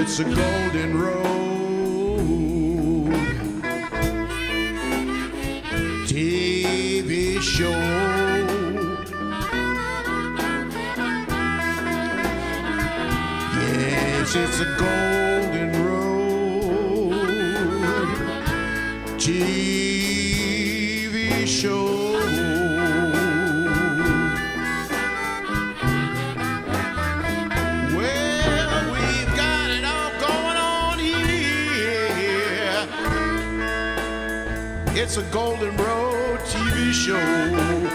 It's a golden road TV show. Yes, it's a golden road TV show. It's a Golden Road TV show.com.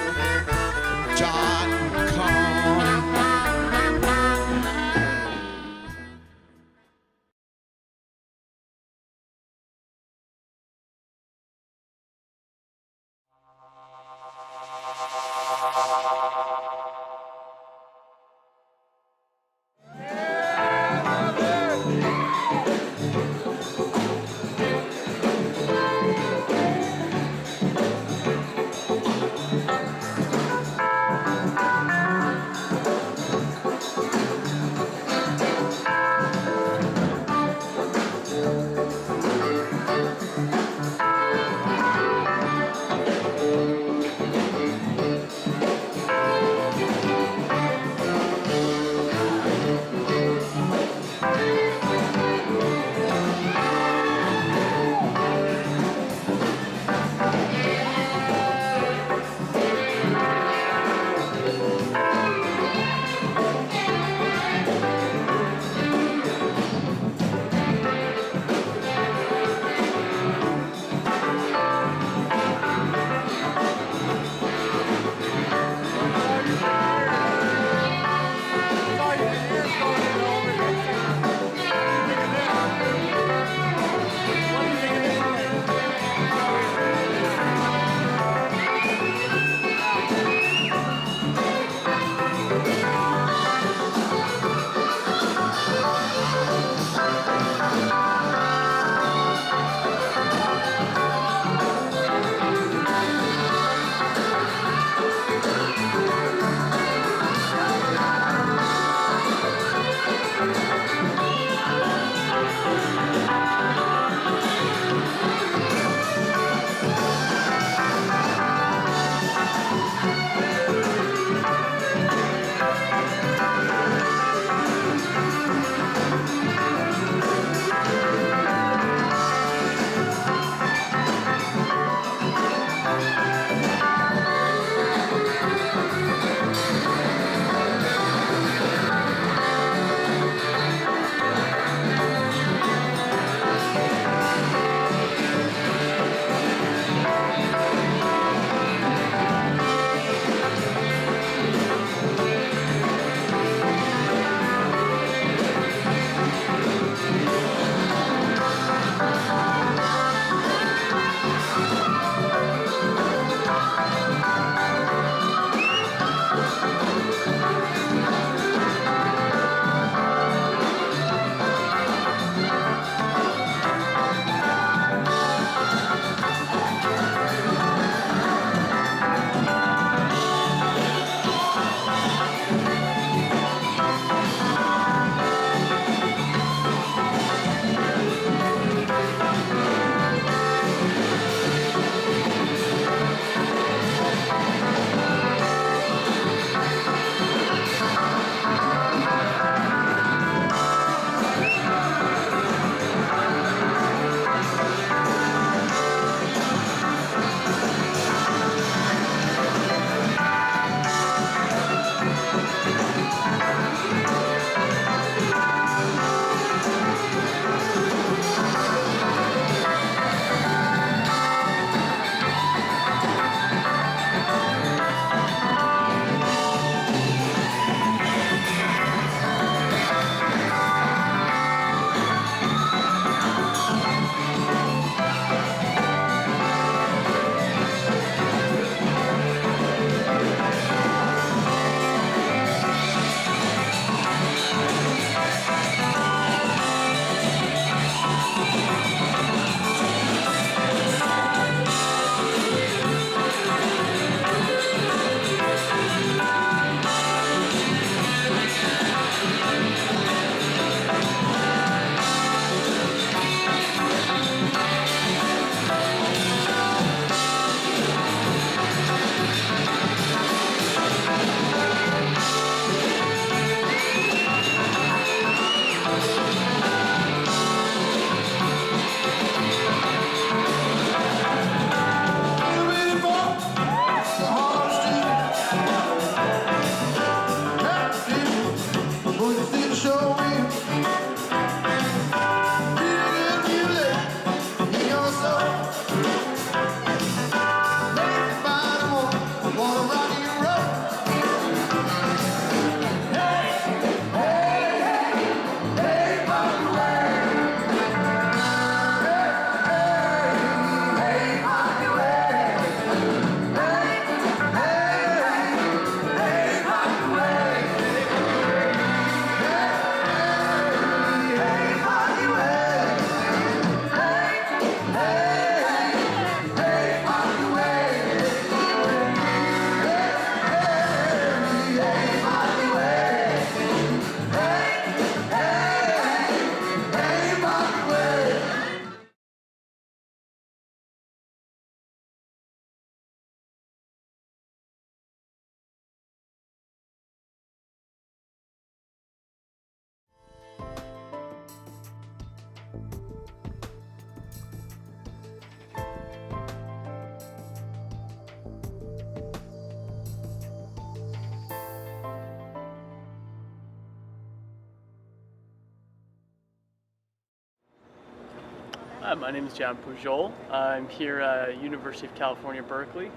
Hi, my name is John Pujol. I'm here at University of California, Berkeley.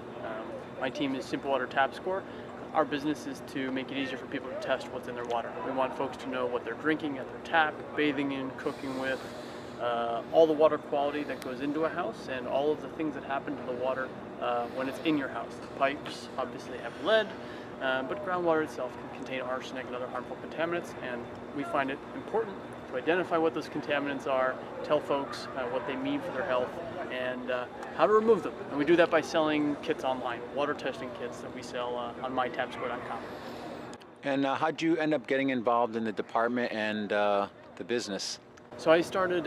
My team is Simple Water Tap Score. Our business is to make it easier for people to test what's in their water. We want folks to know what they're drinking at their tap, bathing in, cooking with, all the water quality that goes into a house, and all of the things that happen to the water when it's in your house. The pipes obviously have lead, but groundwater itself can contain arsenic and other harmful contaminants, and we find it important to identify what those contaminants are, tell folks what they mean for their health, and how to remove them. And we do that by selling kits online, water testing kits that we sell on mytapscore.com. And how'd you end up getting involved in the department and the business? So I started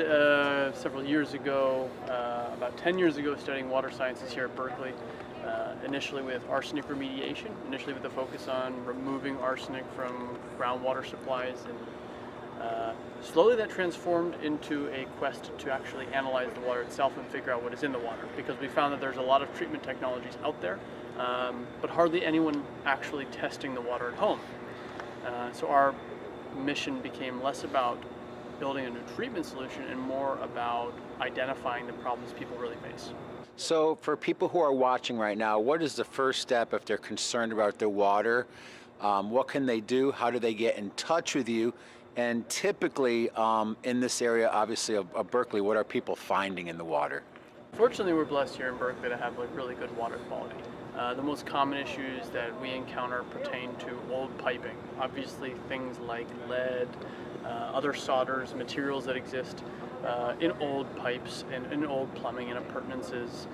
several years ago, about 10 years ago, studying water sciences here at Berkeley. Initially with arsenic remediation, initially with a focus on removing arsenic from groundwater supplies, and slowly that transformed into a quest to actually analyze the water itself and figure out what is in the water, because we found that there's a lot of treatment technologies out there, but hardly anyone actually testing the water at home. So our mission became less about building a new treatment solution and more about identifying the problems people really face. So for people who are watching right now, what is the first step if they're concerned about their water? What can they do? How do they get in touch with you? And typically in this area, obviously of Berkeley, what are people finding in the water? Fortunately, we're blessed here in Berkeley to have really good water quality. The most common issues that we encounter pertain to old piping. Obviously things like lead, other solders, materials that exist in old pipes and in old plumbing and appurtenances.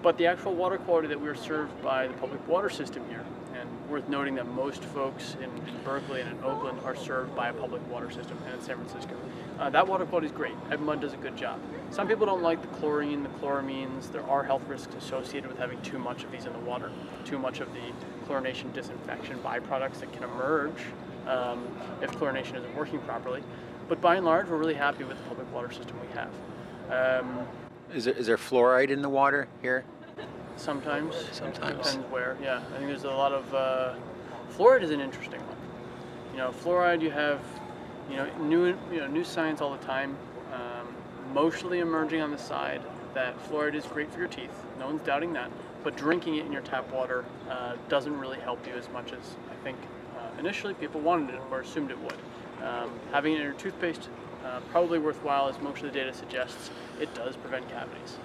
But the actual water quality that we're served by the public water system here, and worth noting that most folks in Berkeley and in Oakland are served by a public water system, and in San Francisco. That water quality is great. Edmund does a good job. Some people don't like the chlorine, the chloramines. There are health risks associated with having too much of these in the water, too much of the chlorination disinfection byproducts that can emerge if chlorination isn't working properly. But by and large, we're really happy with the public water system we have. Is there fluoride in the water here? Sometimes. Sometimes. Depends where. Yeah, I think there's a lot of fluoride is an interesting one. You know, fluoride. You have new science all the time, mostly emerging on the side that fluoride is great for your teeth. No one's doubting that. But drinking it in your tap water doesn't really help you as much as I think initially people wanted it or assumed it would. Having it in your toothpaste probably worthwhile, as most of the data suggests. It does prevent cavities.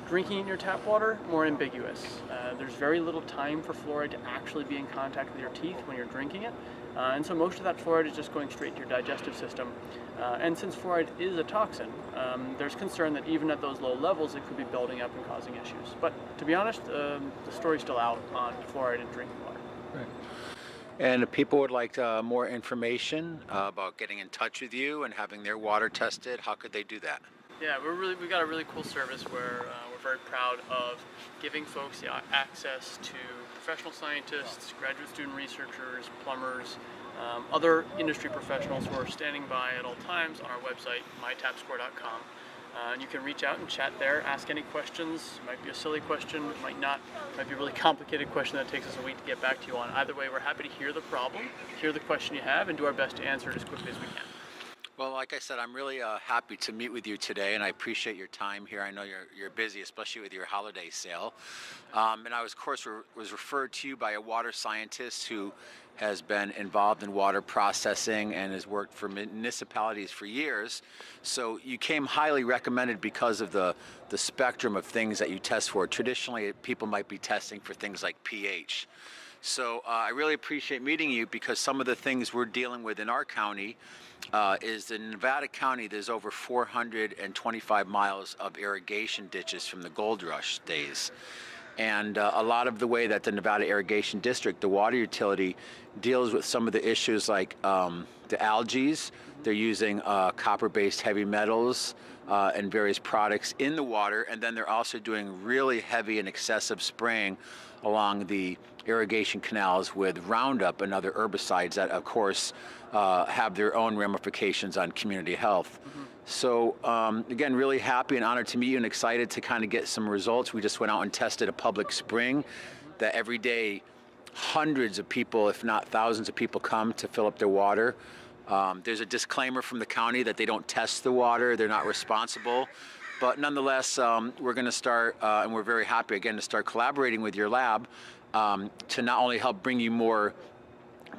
Drinking in your tap water, more ambiguous. There's very little time for fluoride to actually be in contact with your teeth when you're drinking it. And so most of that fluoride is just going straight to your digestive system. And since fluoride is a toxin, there's concern that even at those low levels, it could be building up and causing issues. But to be honest, the story's still out on fluoride in drinking water. Right. And if people would like more information about getting in touch with you and having their water tested, how could they do that? Yeah, we've got a really cool service where we're very proud of giving folks the access to professional scientists, graduate student researchers, plumbers, other industry professionals who are standing by at all times on our website, mytapscore.com. And you can reach out and chat there, ask any questions. It might be a silly question, it might not. It might be a really complicated question that takes us a week to get back to you on. Either way, we're happy to hear the problem, hear the question you have, and do our best to answer it as quickly as we can. Well, like I said, I'm really happy to meet with you today, and I appreciate your time here. I know you're busy, especially with your holiday sale. And I was, of course, was referred to you by a water scientist who has been involved in water processing and has worked for municipalities for years. So you came highly recommended because of the spectrum of things that you test for. Traditionally, people might be testing for things like pH. So I really appreciate meeting you, because some of the things we're dealing with in our county is in Nevada County, there's over 425 miles of irrigation ditches from the gold rush days. And a lot of the way that the Nevada Irrigation District, the water utility, deals with some of the issues like the algae. They're using copper-based heavy metals and various products in the water, and then they're also doing really heavy and excessive spraying along the irrigation canals with Roundup and other herbicides that, of course, have their own ramifications on community health. Mm-hmm. So again, really happy and honored to meet you and excited to kind of get some results. We just went out and tested a public spring that every day hundreds of people, if not thousands of people, come to fill up their water. There's a disclaimer from the county that they don't test the water, they're not responsible. But nonetheless, we're going to start, and we're very happy again to start collaborating with your lab to not only help bring you more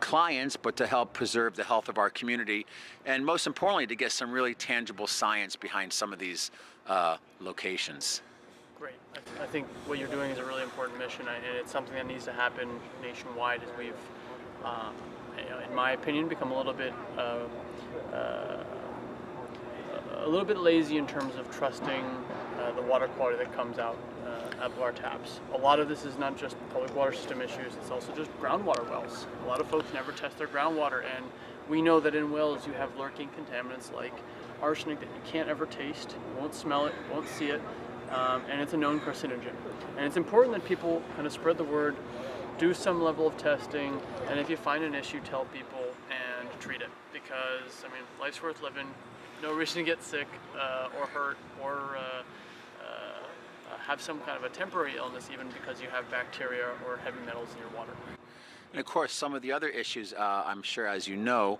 clients, but to help preserve the health of our community, and most importantly, to get some really tangible science behind some of these locations. Great. I think what you're doing is a really important mission, and it's something that needs to happen nationwide as we've, in my opinion, become a little bit lazy in terms of trusting the water quality that comes out of our taps. A lot of this is not just public water system issues, it's also just groundwater wells. A lot of folks never test their groundwater, and we know that in wells you have lurking contaminants like arsenic that you can't ever taste, you won't smell it, you won't see it, and it's a known carcinogen. And it's important that people kind of spread the word, do some level of testing, and if you find an issue, tell people and treat it. Because, I mean, life's worth living, no reason to get sick or hurt or have some kind of a temporary illness even because you have bacteria or heavy metals in your water. And of course, some of the other issues, I'm sure, as you know,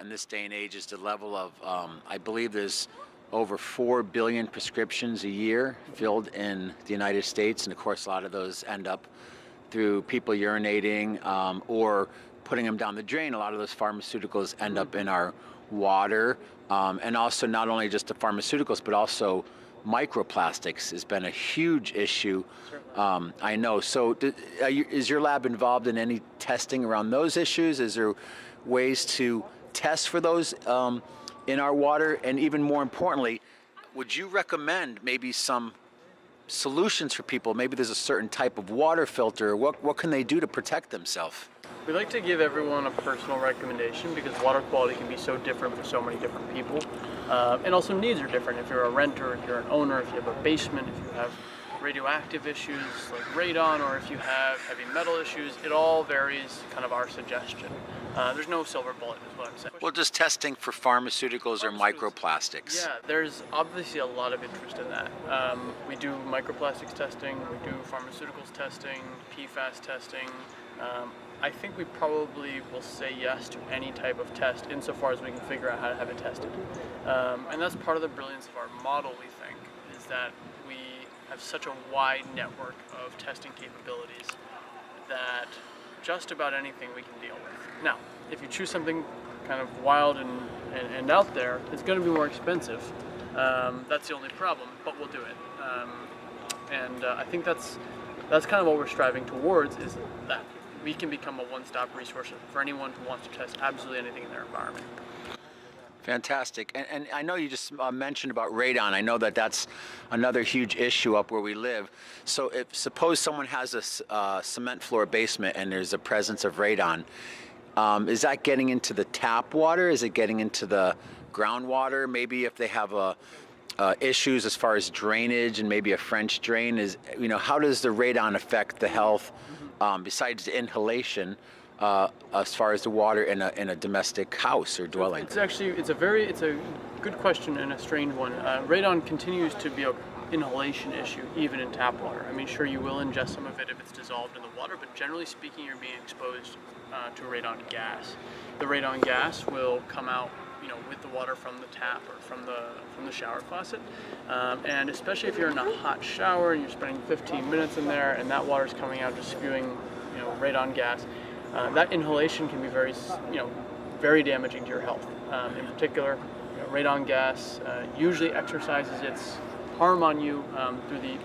in this day and age is the level of, I believe there's over 4 billion prescriptions a year filled in the United States. And of course, a lot of those end up through people urinating or putting them down the drain. A lot of those pharmaceuticals end up in our water. And also not only just the pharmaceuticals, but also microplastics has been a huge issue. I know. So is your lab involved in any testing around those issues? Is there ways to test for those in our water? And even more importantly, would you recommend maybe some solutions for people? Maybe there's a certain type of water filter. What can they do to protect themselves? We like to give everyone a personal recommendation because water quality can be so different for so many different people. And also needs are different. If you're a renter, if you're an owner, if you have a basement, if you have radioactive issues like radon, or if you have heavy metal issues, it all varies kind of our suggestion. There's no silver bullet is what I'm saying. Well, just testing for pharmaceuticals or microplastics. Yeah, there's obviously a lot of interest in that. We do microplastics testing, we do pharmaceuticals testing, PFAS testing. I think we probably will say yes to any type of test insofar as we can figure out how to have it tested. And that's part of the brilliance of our model, we think, is that we have such a wide network of testing capabilities that just about anything we can deal with. Now, if you choose something kind of wild and out there, it's going to be more expensive. That's the only problem, but we'll do it. And I think that's kind of what we're striving towards, is that we can become a one-stop resource for anyone who wants to test absolutely anything in their environment. Fantastic. And I know you just mentioned about radon. I know that that's another huge issue up where we live. So if suppose someone has a cement floor basement and there's a presence of radon, is that getting into the tap water? Is it getting into the groundwater? Maybe if they have issues as far as drainage and maybe a French drain, how does the radon affect the health besides the inhalation? As far as the water in a domestic house or dwelling? It's a good question and a strange one. Radon continues to be an inhalation issue even in tap water. I mean, sure, you will ingest some of it if it's dissolved in the water, but generally speaking, you're being exposed to radon gas. The radon gas will come out, with the water from the tap or from the shower faucet, and especially if you're in a hot shower and you're spending 15 minutes in there and that water's coming out just spewing, radon gas. That inhalation can be very damaging to your health. In particular, radon gas usually exercises its harm on you through the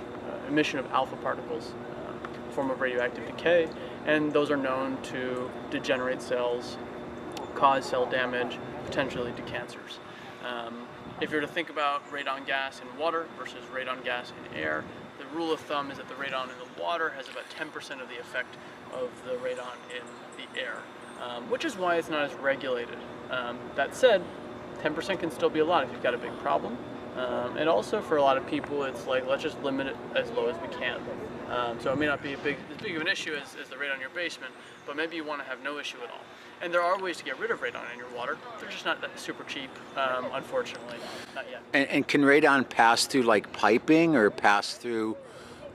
emission of alpha particles, a form of radioactive decay, and those are known to degenerate cells, cause cell damage, potentially to cancers. If you're to think about radon gas in water versus radon gas in air, the rule of thumb is that the radon in the water has about 10% of the effect of the radon in the air, which is why it's not as regulated. That said, 10% can still be a lot if you've got a big problem. And also for a lot of people, it's like, let's just limit it as low as we can. So it may not be as big of an issue as the radon in your basement, but maybe you want to have no issue at all. And there are ways to get rid of radon in your water. They're just not that super cheap, unfortunately, not yet. And can radon pass through like piping or pass through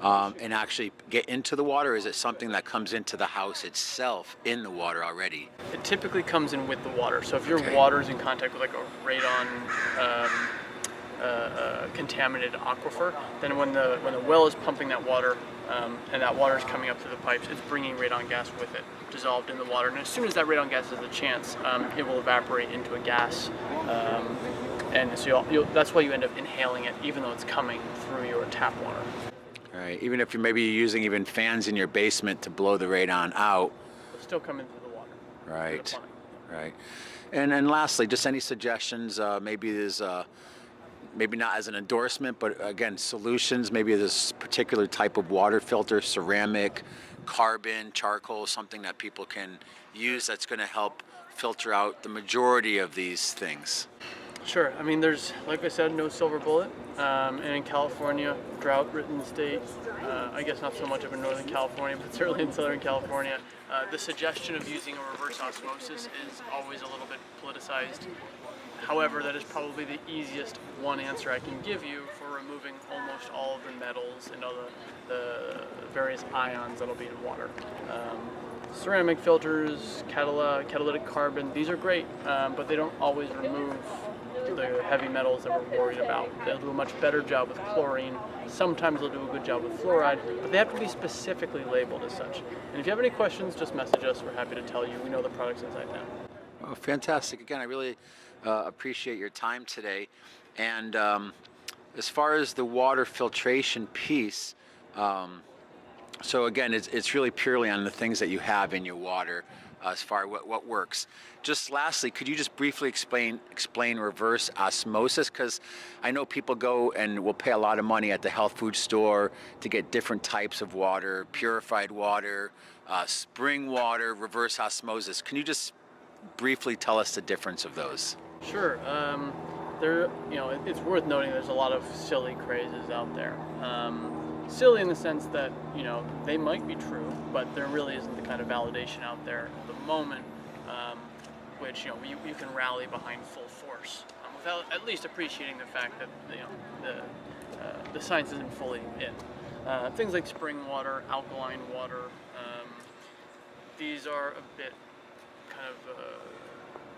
and actually get into the water? Or is it something that comes into the house itself in the water already? It typically comes in with the water. So if your Okay. water is in contact with like a radon contaminated aquifer, then when the well is pumping that water and that water is coming up through the pipes, it's bringing radon gas with it, dissolved in the water. And as soon as that radon gas has a chance, it will evaporate into a gas. And so that's why you end up inhaling it, even though it's coming through your tap water. Right. Even if you're maybe using even fans in your basement to blow the radon out. It'll still come in through the water. Right. Through the plumbing. Right. And lastly, just any suggestions? Maybe there's maybe not as an endorsement, but again, solutions. Maybe this particular type of water filter, ceramic, carbon, charcoal, something that people can use that's going to help filter out the majority of these things. Sure. I mean, there's, like I said, no silver bullet. And in California, drought-ridden state, I guess not so much up in Northern California, but certainly in Southern California, the suggestion of using a reverse osmosis is always a little bit politicized. However, that is probably the easiest one answer I can give you for removing almost all of the metals and all the various ions that'll be in water. Ceramic filters, catalytic carbon, these are great, but they don't always remove the heavy metals that we're worried about. They'll do a much better job with chlorine. Sometimes they'll do a good job with fluoride, but they have to be specifically labeled as such. And if you have any questions, just message us. We're happy to tell you. We know the products inside now. Oh, fantastic. Again, I really appreciate your time today. And as far as the water filtration piece, so again, it's really purely on the things that you have in your water as far as what works. Just lastly, could you just briefly explain reverse osmosis? Because I know people go and will pay a lot of money at the health food store to get different types of water, purified water, spring water, reverse osmosis. Can you just briefly tell us the difference of those? Sure. It's worth noting there's a lot of silly crazes out there. Silly in the sense that, they might be true, but there really isn't the kind of validation out there at the moment, which, you can rally behind full force without at least appreciating the fact that, the science isn't fully in. Things like spring water, alkaline water, these are a bit kind of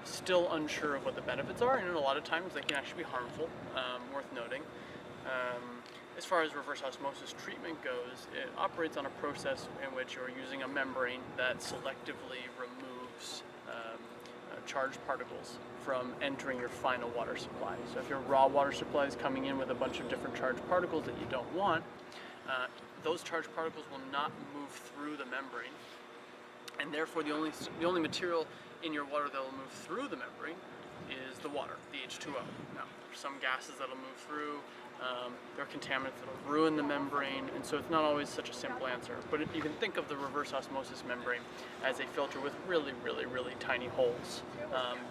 still unsure of what the benefits are, and a lot of times they can actually be harmful, worth noting. As far as reverse osmosis treatment goes, it operates on a process in which you're using a membrane that selectively removes charged particles from entering your final water supply. So if your raw water supply is coming in with a bunch of different charged particles that you don't want, those charged particles will not move through the membrane, and therefore the only material in your water that will move through the membrane is the water, the H2O. Now, there's some gases that'll move through. There are contaminants that will ruin the membrane, and so it's not always such a simple answer. But you can think of the reverse osmosis membrane as a filter with really, really, really tiny holes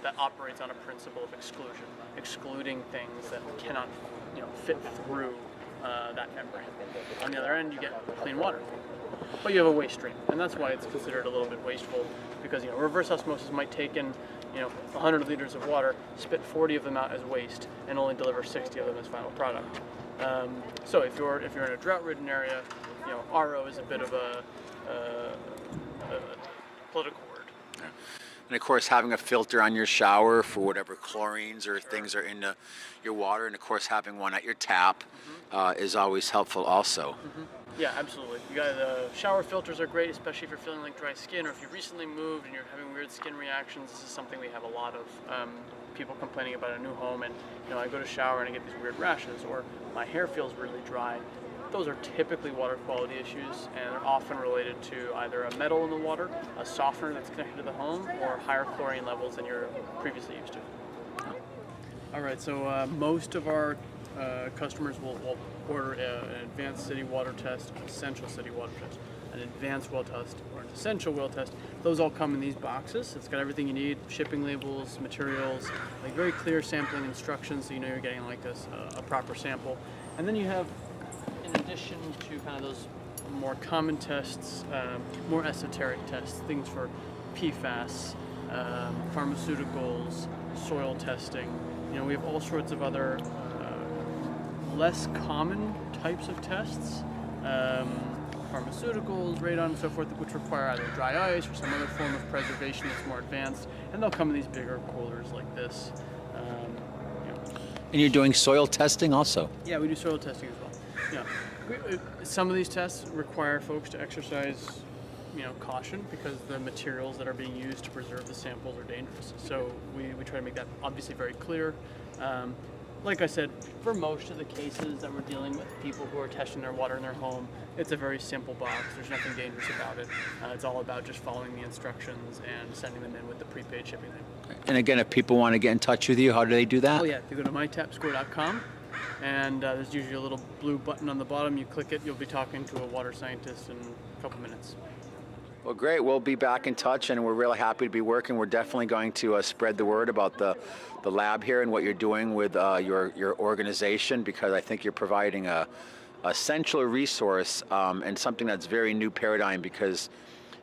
that operates on a principle of exclusion, excluding things that cannot, fit through that membrane. On the other end, you get clean water, but you have a waste stream, and that's why it's considered a little bit wasteful, because reverse osmosis might take in 100 liters of water, spit 40 of them out as waste, and only deliver 60 of them as final product. So if you're in a drought-ridden area, RO is a bit of a political word. Yeah. And of course, having a filter on your shower for whatever chlorines or things are in your water, and of course having one at your tap is always helpful also. Mm-hmm. Yeah, absolutely. You got shower filters are great, especially if you're feeling like dry skin, or if you recently moved and you're having weird skin reactions. This is something we have a lot of. People complaining about a new home, and I go to shower and I get these weird rashes, or my hair feels really dry. Those are typically water quality issues, and they're often related to either a metal in the water, a softener that's connected to the home, or higher chlorine levels than you're previously used to. All right, so most of our customers will order an advanced city water test, an essential city water test, an advanced well test, or an essential well test. Those all come in these boxes. It's got everything you need: shipping labels, materials, like very clear sampling instructions, so you're getting like a proper sample. And then you have, in addition to kind of those more common tests, more esoteric tests, things for PFAS, pharmaceuticals, soil testing. We have all sorts of other less common types of tests pharmaceuticals, radon, and so forth, which require either dry ice or some other form of preservation that's more advanced, and they'll come in these bigger coolers like this. And you're doing soil testing also? Yeah, we do soil testing as well. Yeah, some of these tests require folks to exercise, caution, because the materials that are being used to preserve the samples are dangerous. So we try to make that obviously very clear. Like I said, for most of the cases that we're dealing with, people who are testing their water in their home, it's a very simple box. There's nothing dangerous about it. It's all about just following the instructions and sending them in with the prepaid shipping label. And again, if people want to get in touch with you, how do they do that? Oh yeah, they go to mytapscore.com, and there's usually a little blue button on the bottom. You click it, you'll be talking to a water scientist in a couple minutes. Well, great. We'll be back in touch, and we're really happy to be working. We're definitely going to spread the word about the lab here and what you're doing with your organization, because I think you're providing a central resource and something that's very new paradigm, because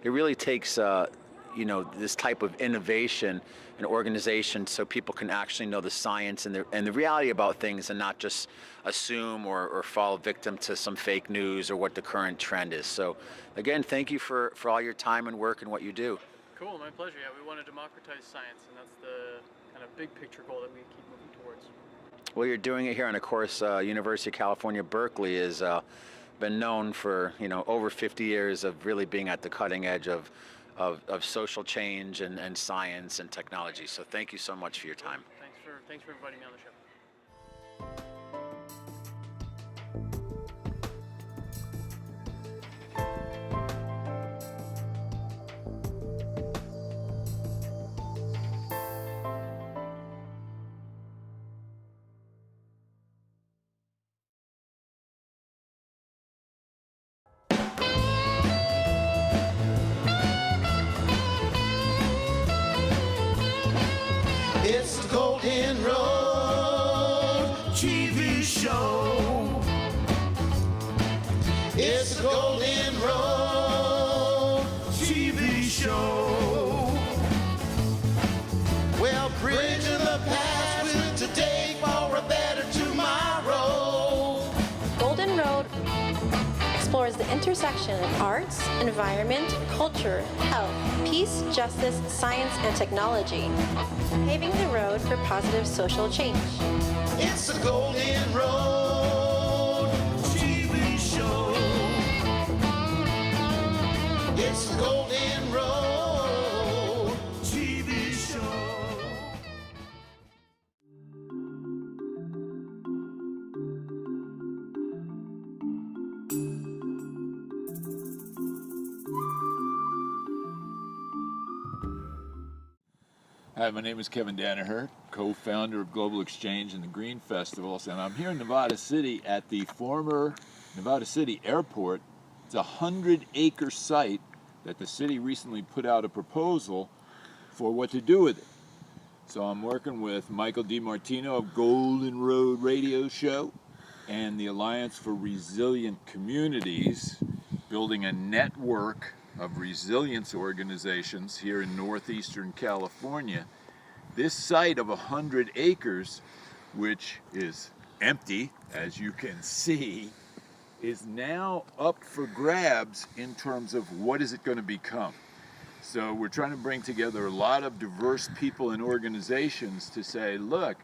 it really takes this type of innovation and organization so people can actually know the science and the reality about things, and not just assume or fall victim to some fake news or what the current trend is. So again, thank you for all your time and work and what you do. Cool, my pleasure. Yeah, we want to democratize science, and that's the kind of big picture goal that we keep moving towards. Well, you're doing it here, and of course, University of California, Berkeley has been known for over 50 years of really being at the cutting edge of social change and science and technology. So thank you so much for your time. Thanks for inviting me on the show. It's the Golden Road TV show. It's the Golden Road TV show. Well, bridging the past with today for a better tomorrow. Golden Road explores the intersection of arts, environment, culture, health, peace, justice, science, and technology, paving the road for positive social change. It's the Golden Road TV show. It's the Golden Road TV show. Hi, my name is Kevin Danaher, co-founder of Global Exchange and the Green Festivals, and I'm here in Nevada City at the former Nevada City Airport. It's a 100-acre site that the city recently put out a proposal for what to do with it. So I'm working with Michael DiMartino of Golden Road Radio Show and the Alliance for Resilient Communities, building a network of resilience organizations here in northeastern California. This site of 100 acres, which is empty, as you can see, is now up for grabs in terms of what is it going to become. So we're trying to bring together a lot of diverse people and organizations to say, look,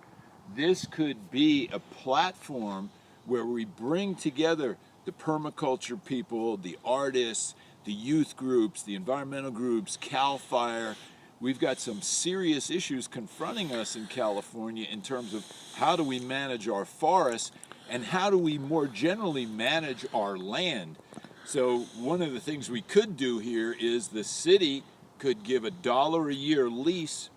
this could be a platform where we bring together the permaculture people, the artists, the youth groups, the environmental groups, CAL FIRE. We've got some serious issues confronting us in California in terms of how do we manage our forests and how do we more generally manage our land. So one of the things we could do here is the city could give $1 a year lease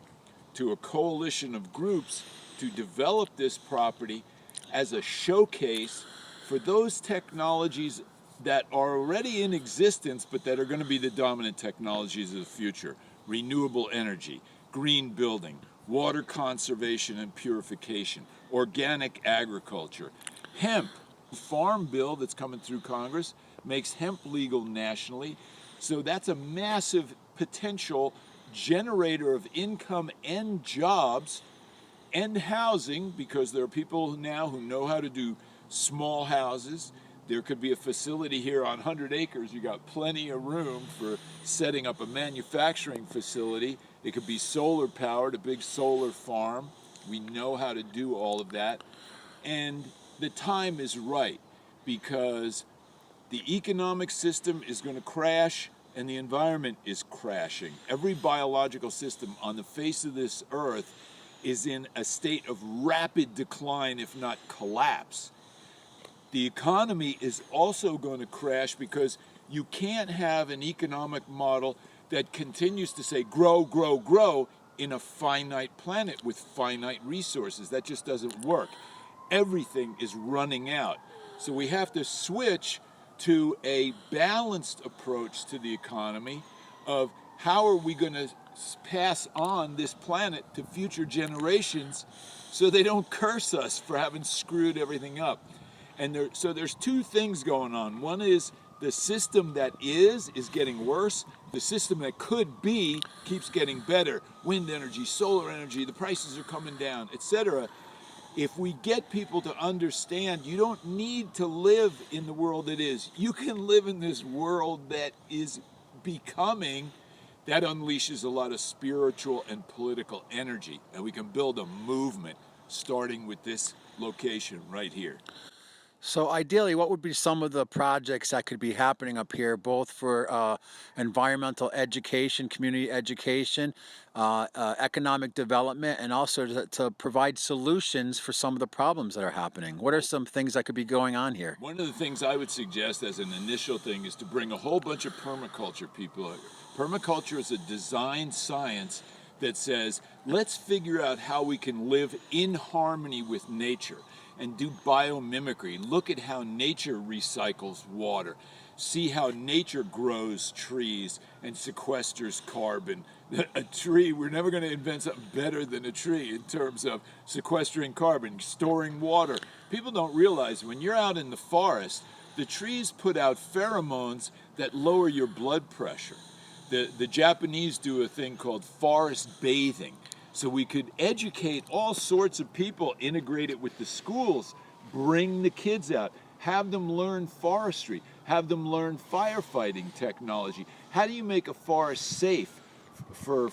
to a coalition of groups to develop this property as a showcase for those technologies that are already in existence but that are going to be the dominant technologies of the future. Renewable energy, green building, water conservation and purification, organic agriculture, hemp. Farm bill that's coming through Congress makes hemp legal nationally, so that's a massive potential generator of income and jobs and housing, because there are people now who know how to do small houses. there could be a facility here on 100 acres. You got plenty of room for setting up a manufacturing facility. It could be solar powered, a big solar farm. We know how to do all of that. And the time is right because the economic system is going to crash and the environment is crashing. Every biological system on the face of this earth is in a state of rapid decline, if not collapse. The economy is also going to crash because you can't have an economic model that continues to say grow, grow, grow in a finite planet with finite resources. That just doesn't work. Everything is running out. So we have to switch to a balanced approach to the economy of how are we going to pass on this planet to future generations so they don't curse us for having screwed everything up. And so there's two things going on. One is the system that is getting worse. The system that could be keeps getting better. Wind energy, solar energy, the prices are coming down, etc. If we get people to understand you don't need to live in the world that is. You can live in this world that is becoming, that unleashes a lot of spiritual and political energy. And we can build a movement starting with this location right here. So ideally, what would be some of the projects that could be happening up here, both for environmental education, community education, economic development, and also to provide solutions for some of the problems that are happening? What are some things that could be going on here? One of the things I would suggest as an initial thing is to bring a whole bunch of permaculture people out. Permaculture is a design science that says, let's figure out how we can live in harmony with nature and do biomimicry. Look at how nature recycles water. See how nature grows trees and sequesters carbon. A tree, we're never going to invent something better than a tree in terms of sequestering carbon, storing water. People don't realize when you're out in the forest, the trees put out pheromones that lower your blood pressure. The Japanese do a thing called forest bathing. So we could educate all sorts of people, integrate it with the schools, bring the kids out, have them learn forestry, have them learn firefighting technology. How do you make a forest safe for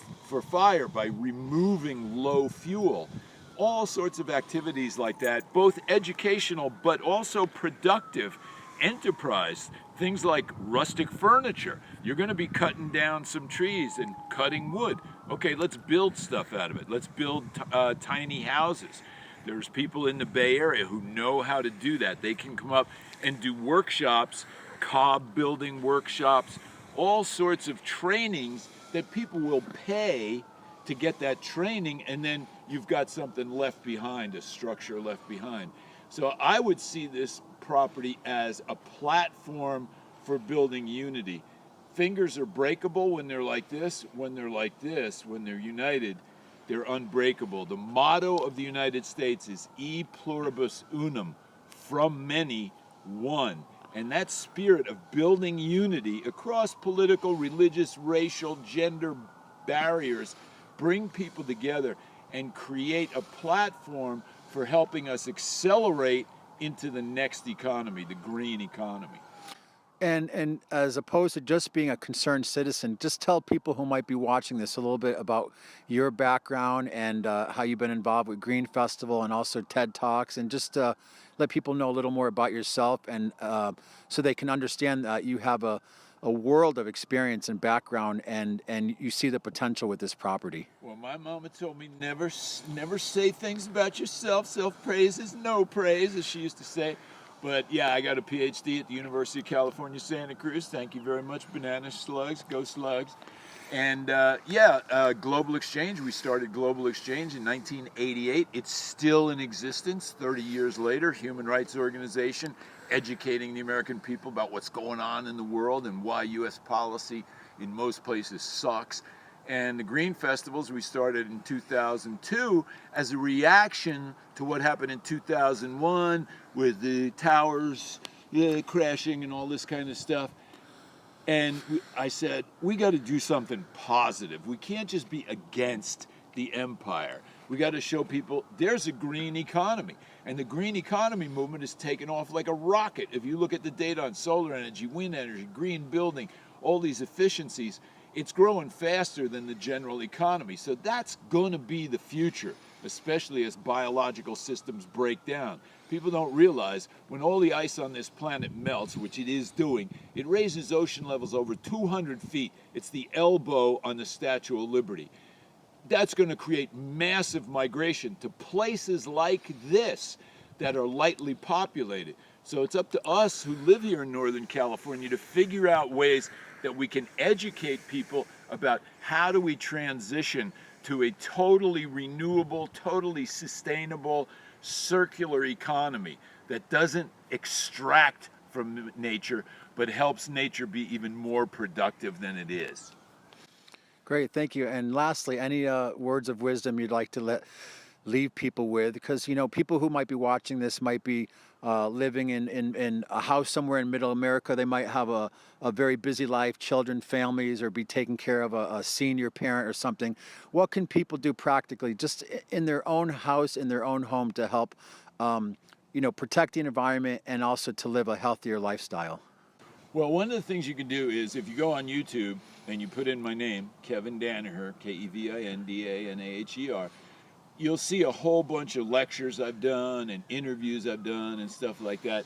fire by removing low fuel? All sorts of activities like that, both educational but also productive enterprise. Things like rustic furniture. You're going to be cutting down some trees and cutting wood. Okay, let's build stuff out of it. Let's build tiny houses. There's people in the Bay Area who know how to do that. They can come up and do workshops, cob building workshops, all sorts of trainings that people will pay to get that training, and then you've got something left behind, a structure left behind. So I would see this property as a platform for building unity. Fingers are breakable when they're like this. When they're like this, when they're united, they're unbreakable. The motto of the United States is E pluribus unum, from many, one. And that spirit of building unity across political, religious, racial, gender barriers, bring people together and create a platform for helping us accelerate into the next economy, the green economy. And as opposed to just being a concerned citizen, just tell people who might be watching this a little bit about your background and how you've been involved with Green Festival and also TED Talks, and just let people know a little more about yourself, and so they can understand that you have a world of experience and background, and you see the potential with this property. Well, my mama told me never say things about yourself. Self-praise is no praise, as she used to say. But yeah, I got a PhD at the University of California, Santa Cruz. Thank you very much, banana slugs, go slugs. And Global Exchange, we started Global Exchange in 1988. It's still in existence 30 years later, human rights organization, educating the American people about what's going on in the world and why U.S. policy in most places sucks. And the Green Festivals we started in 2002 as a reaction to what happened in 2001 with the towers crashing and all this kind of stuff. And I said, we got to do something positive. We can't just be against the empire. We got to show people there's a green economy. And the green economy movement has taken off like a rocket. If you look at the data on solar energy, wind energy, green building, all these efficiencies, it's growing faster than the general economy. So that's going to be the future, especially as biological systems break down. People don't realize when all the ice on this planet melts, which it is doing, it raises ocean levels over 200 feet. It's the elbow on the Statue of Liberty. That's going to create massive migration to places like this that are lightly populated. So it's up to us who live here in Northern California to figure out ways that we can educate people about how do we transition to a totally renewable, totally sustainable, circular economy that doesn't extract from nature, but helps nature be even more productive than it is. Great, thank you. And lastly, any words of wisdom you'd like to leave people with? Because, you know, people who might be watching this might be living in a house somewhere in middle America. They might have a very busy life, children, families, or be taking care of a senior parent or something. What can people do practically, just in their own house, in their own home, to help, you know, protect the environment and also to live a healthier lifestyle? Well, one of the things you can do is if you go on YouTube and you put in my name, Kevin Danaher, Kevindanaher, you'll see a whole bunch of lectures I've done and interviews I've done and stuff like that.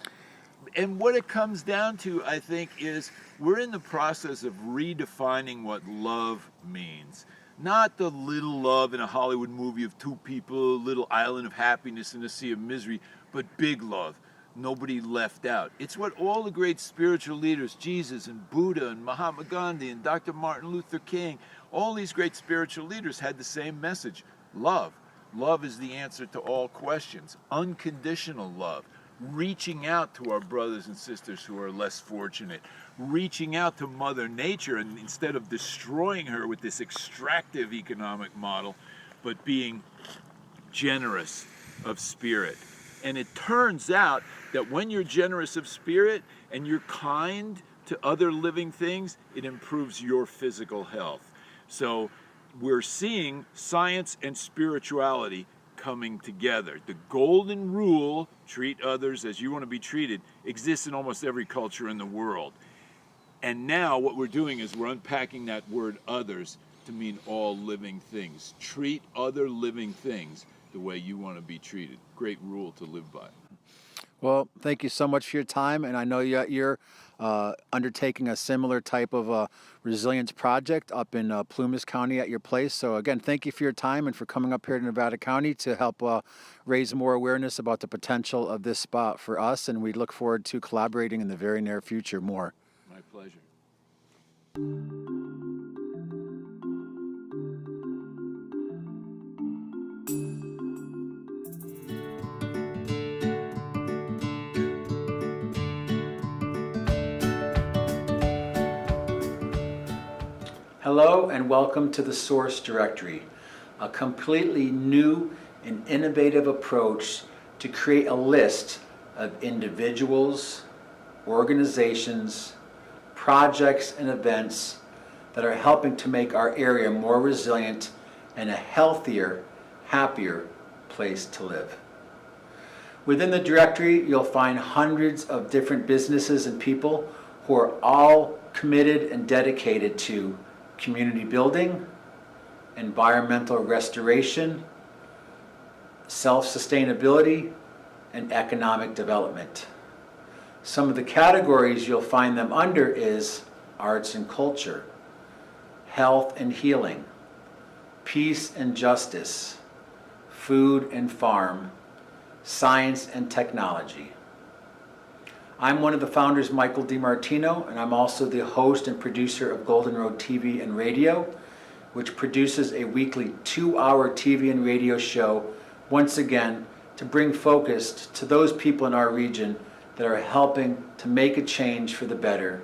And what it comes down to, I think, is we're in the process of redefining what love means. Not the little love in a Hollywood movie of two people, a little island of happiness in a sea of misery, but big love. Nobody left out. It's what all the great spiritual leaders, Jesus and Buddha and Mahatma Gandhi and Dr. Martin Luther King, all these great spiritual leaders had the same message: love. Love is the answer to all questions. Unconditional love. Reaching out to our brothers and sisters who are less fortunate. Reaching out to Mother Nature, and instead of destroying her with this extractive economic model, but being generous of spirit. And it turns out that when you're generous of spirit and you're kind to other living things, it improves your physical health. So we're seeing science and spirituality coming together. The golden rule, treat others as you want to be treated, exists in almost every culture in the world. And now what we're doing is we're unpacking that word others to mean all living things. Treat other living things the way you want to be treated. Great rule to live by. Well, thank you so much for your time, and I know you're undertaking a similar type of resilience project up in Plumas County at your place. So again, thank you for your time and for coming up here to Nevada County to help raise more awareness about the potential of this spot for us, and we look forward to collaborating in the very near future more. My pleasure. Hello and welcome to the Source Directory, a completely new and innovative approach to create a list of individuals, organizations, projects, and events that are helping to make our area more resilient and a healthier, happier place to live. Within the directory, you'll find hundreds of different businesses and people who are all committed and dedicated to community building, environmental restoration, self-sustainability, and economic development. Some of the categories you'll find them under is arts and culture, health and healing, peace and justice, food and farm, science and technology. I'm one of the founders, Michael DiMartino, and I'm also the host and producer of Golden Road TV and Radio, which produces a weekly 2-hour TV and radio show, once again, to bring focus to those people in our region that are helping to make a change for the better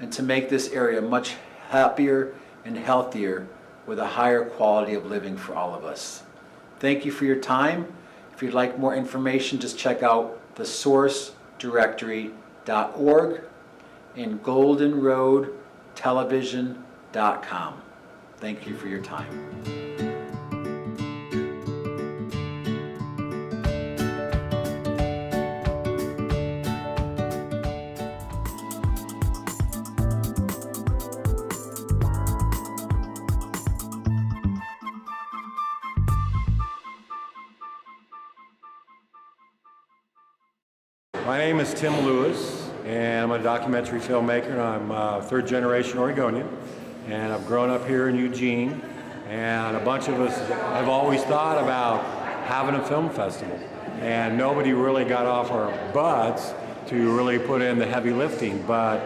and to make this area much happier and healthier with a higher quality of living for all of us. Thank you for your time. If you'd like more information, just check out the sourcedirectory.org and goldenroadtelevision.com. Thank you for your time. My name is Tim Lewis, and I'm a documentary filmmaker, and I'm a third-generation Oregonian, and I've grown up here in Eugene, and a bunch of us have always thought about having a film festival, and nobody really got off our butts to really put in the heavy lifting, but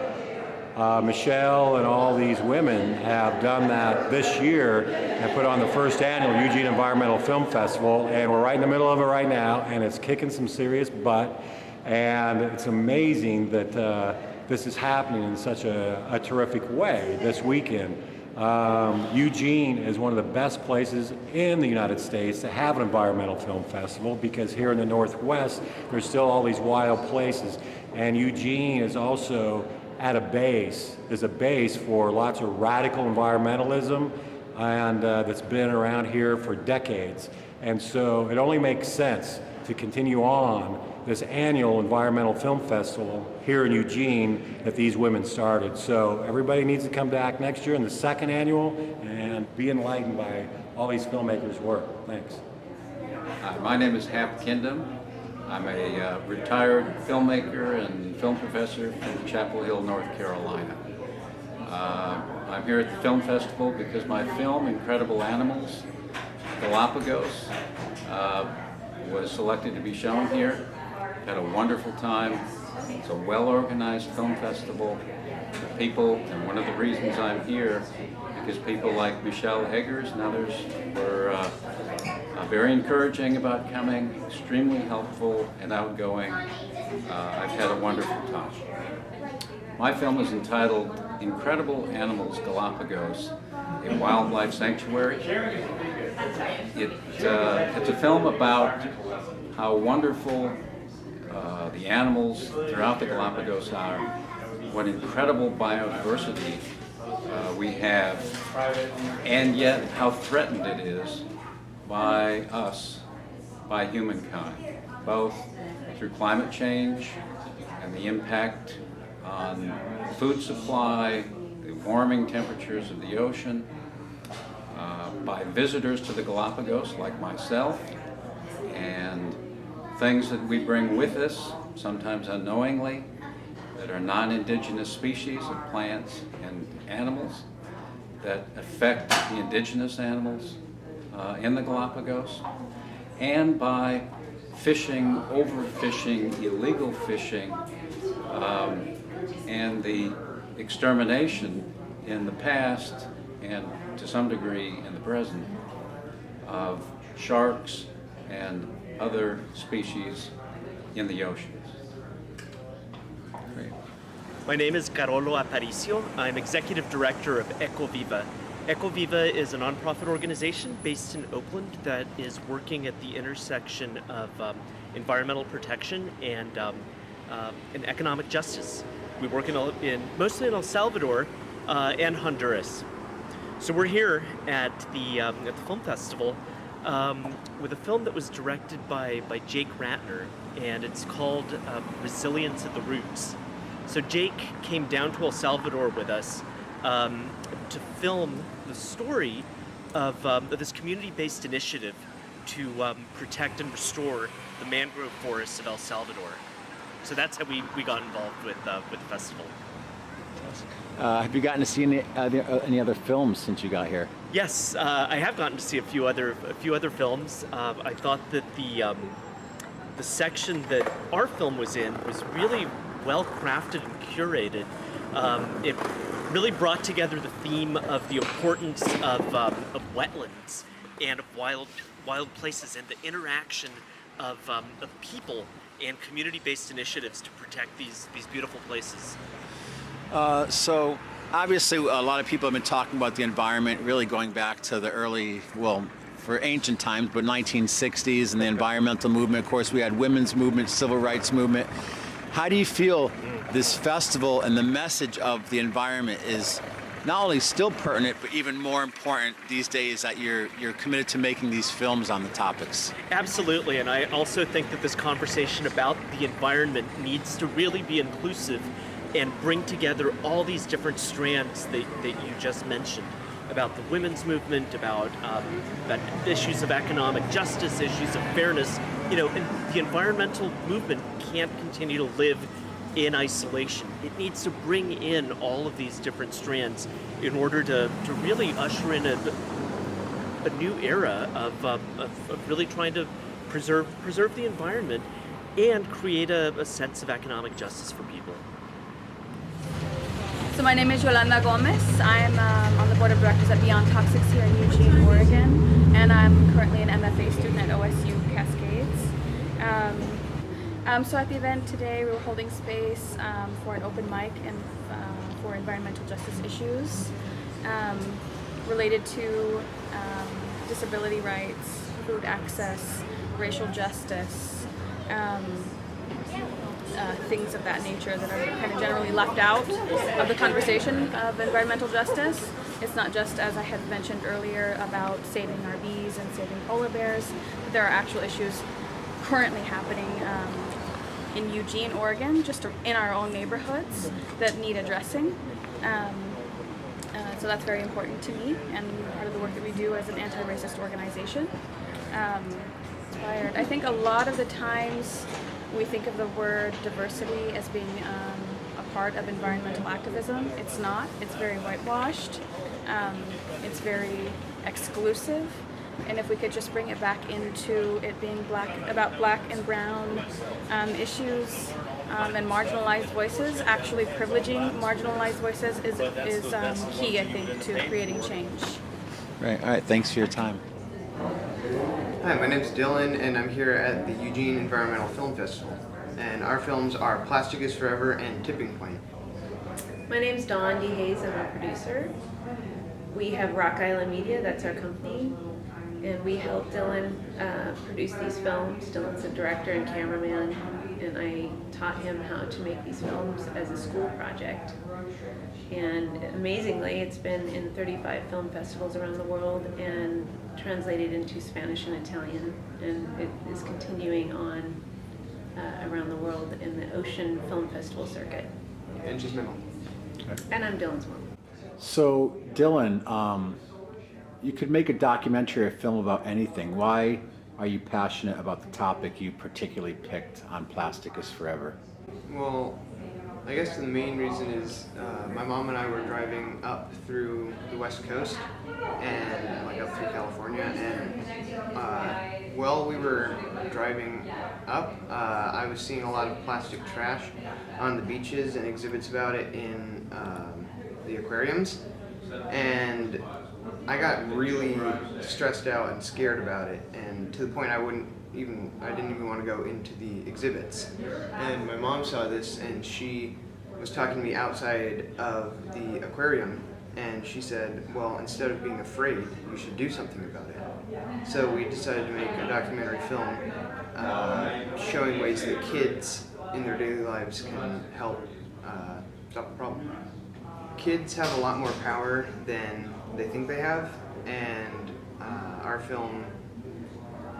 Michelle and all these women have done that this year and put on the first annual Eugene Environmental Film Festival, and we're right in the middle of it right now, and it's kicking some serious butt. And it's amazing that this is happening in such a terrific way this weekend. Eugene is one of the best places in the United States to have an environmental film festival, because here in the Northwest, there's still all these wild places. And Eugene is also at a base, is a base for lots of radical environmentalism, and that's been around here for decades. And so it only makes sense to continue on this annual environmental film festival here in Eugene that these women started. So everybody needs to come back next year in the second annual and be enlightened by all these filmmakers' work. Thanks. My name is Hap Kindom. I'm a retired filmmaker and film professor from Chapel Hill, North Carolina. I'm here at the film festival because my film, Incredible Animals, Galapagos, was selected to be shown here. Had a wonderful time. It's a well-organized film festival. People, and one of the reasons I'm here, because people like Michelle Eggers and others were very encouraging about coming, extremely helpful and outgoing. I've had a wonderful time. My film is entitled Incredible Animals Galapagos, a Wildlife Sanctuary. It's a film about how wonderful the animals throughout the Galapagos are, what incredible biodiversity we have, and yet how threatened it is by us, by humankind, both through climate change and the impact on food supply, the warming temperatures of the ocean, by visitors to the Galapagos like myself, and things that we bring with us, sometimes unknowingly, that are non-indigenous species of plants and animals that affect the indigenous animals in the Galapagos, and by fishing, overfishing, illegal fishing, and the extermination in the past and to some degree in the present of sharks and other species in the oceans. Great. My name is Carolo Aparicio. I'm Executive Director of Ecoviva. Ecoviva is a nonprofit organization based in Oakland that is working at the intersection of environmental protection and economic justice. We work mostly in El Salvador and Honduras. So we're here at the film festival with a film that was directed by Jake Ratner, and it's called Resilience at the Roots. So Jake came down to El Salvador with us to film the story of this community-based initiative to protect and restore the mangrove forests of El Salvador. So that's how we got involved with the festival. Have you gotten to see any other films since you got here? Yes, I have gotten to see a few other films. I thought that the section that our film was in was really well crafted and curated. It really brought together the theme of the importance of wetlands and of wild places, and the interaction of people and community-based initiatives to protect these beautiful places. So obviously a lot of people have been talking about the environment really going back to the early, well, for ancient times, but 1960s and the environmental movement. Of course, we had women's movement, civil rights movement. How do you feel this festival and the message of the environment is not only still pertinent, but even more important these days that you're committed to making these films on the topics? Absolutely, and I also think that this conversation about the environment needs to really be inclusive and bring together all these different strands that you just mentioned. about the women's movement, about issues of economic justice, issues of fairness. And the environmental movement can't continue to live in isolation. It needs to bring in all of these different strands in order to really usher in a new era of really trying to preserve the environment and create a sense of economic justice for people. So my name is Yolanda Gomez. I'm on the board of directors at Beyond Toxics here in Eugene, Oregon, and I'm currently an MFA student at OSU Cascades. So at the event today, we were holding space for an open mic and for environmental justice issues related to disability rights, food access, racial justice, things of that nature that are kind of generally left out of the conversation of environmental justice. It's not just, as I had mentioned earlier, about saving our bees and saving polar bears, but there are actual issues currently happening in Eugene, Oregon, just in our own neighborhoods that need addressing. So that's very important to me and part of the work that we do as an anti-racist organization. I think a lot of the times we think of the word diversity as being a part of environmental activism. It's not. It's very whitewashed. It's very exclusive. And if we could just bring it back into it being about black and brown issues and marginalized voices, actually privileging marginalized voices is key, I think, to creating change. Right. All right. Thanks for your time. Hi, my name's Dylan, and I'm here at the Eugene Environmental Film Festival. And our films are Plastic is Forever and Tipping Point. My name's Dawn D. Hayes. I'm a producer. We have Rock Island Media, that's our company, and we help Dylan produce these films. Dylan's a director and cameraman, and I taught him how to make these films as a school project. And amazingly, it's been in 35 film festivals around the world and translated into Spanish and Italian, and it is continuing on around the world in the Ocean Film Festival circuit. And she's my mom. And I'm Dylan's mom. So, Dylan, you could make a documentary or film about anything. Why are you passionate about the topic you particularly picked on Plastic is Forever? Well, I guess the main reason is my mom and I were driving up through the West Coast and up through California, and while we were driving up, I was seeing a lot of plastic trash on the beaches and exhibits about it in the aquariums, and I got really stressed out and scared about it, and to the point I didn't even want to go into the exhibits. And my mom saw this, and she was talking to me outside of the aquarium, and she said, well, instead of being afraid, you should do something about it. So we decided to make a documentary film showing ways that kids in their daily lives can help stop the problem. Kids have a lot more power than they think they have, and our film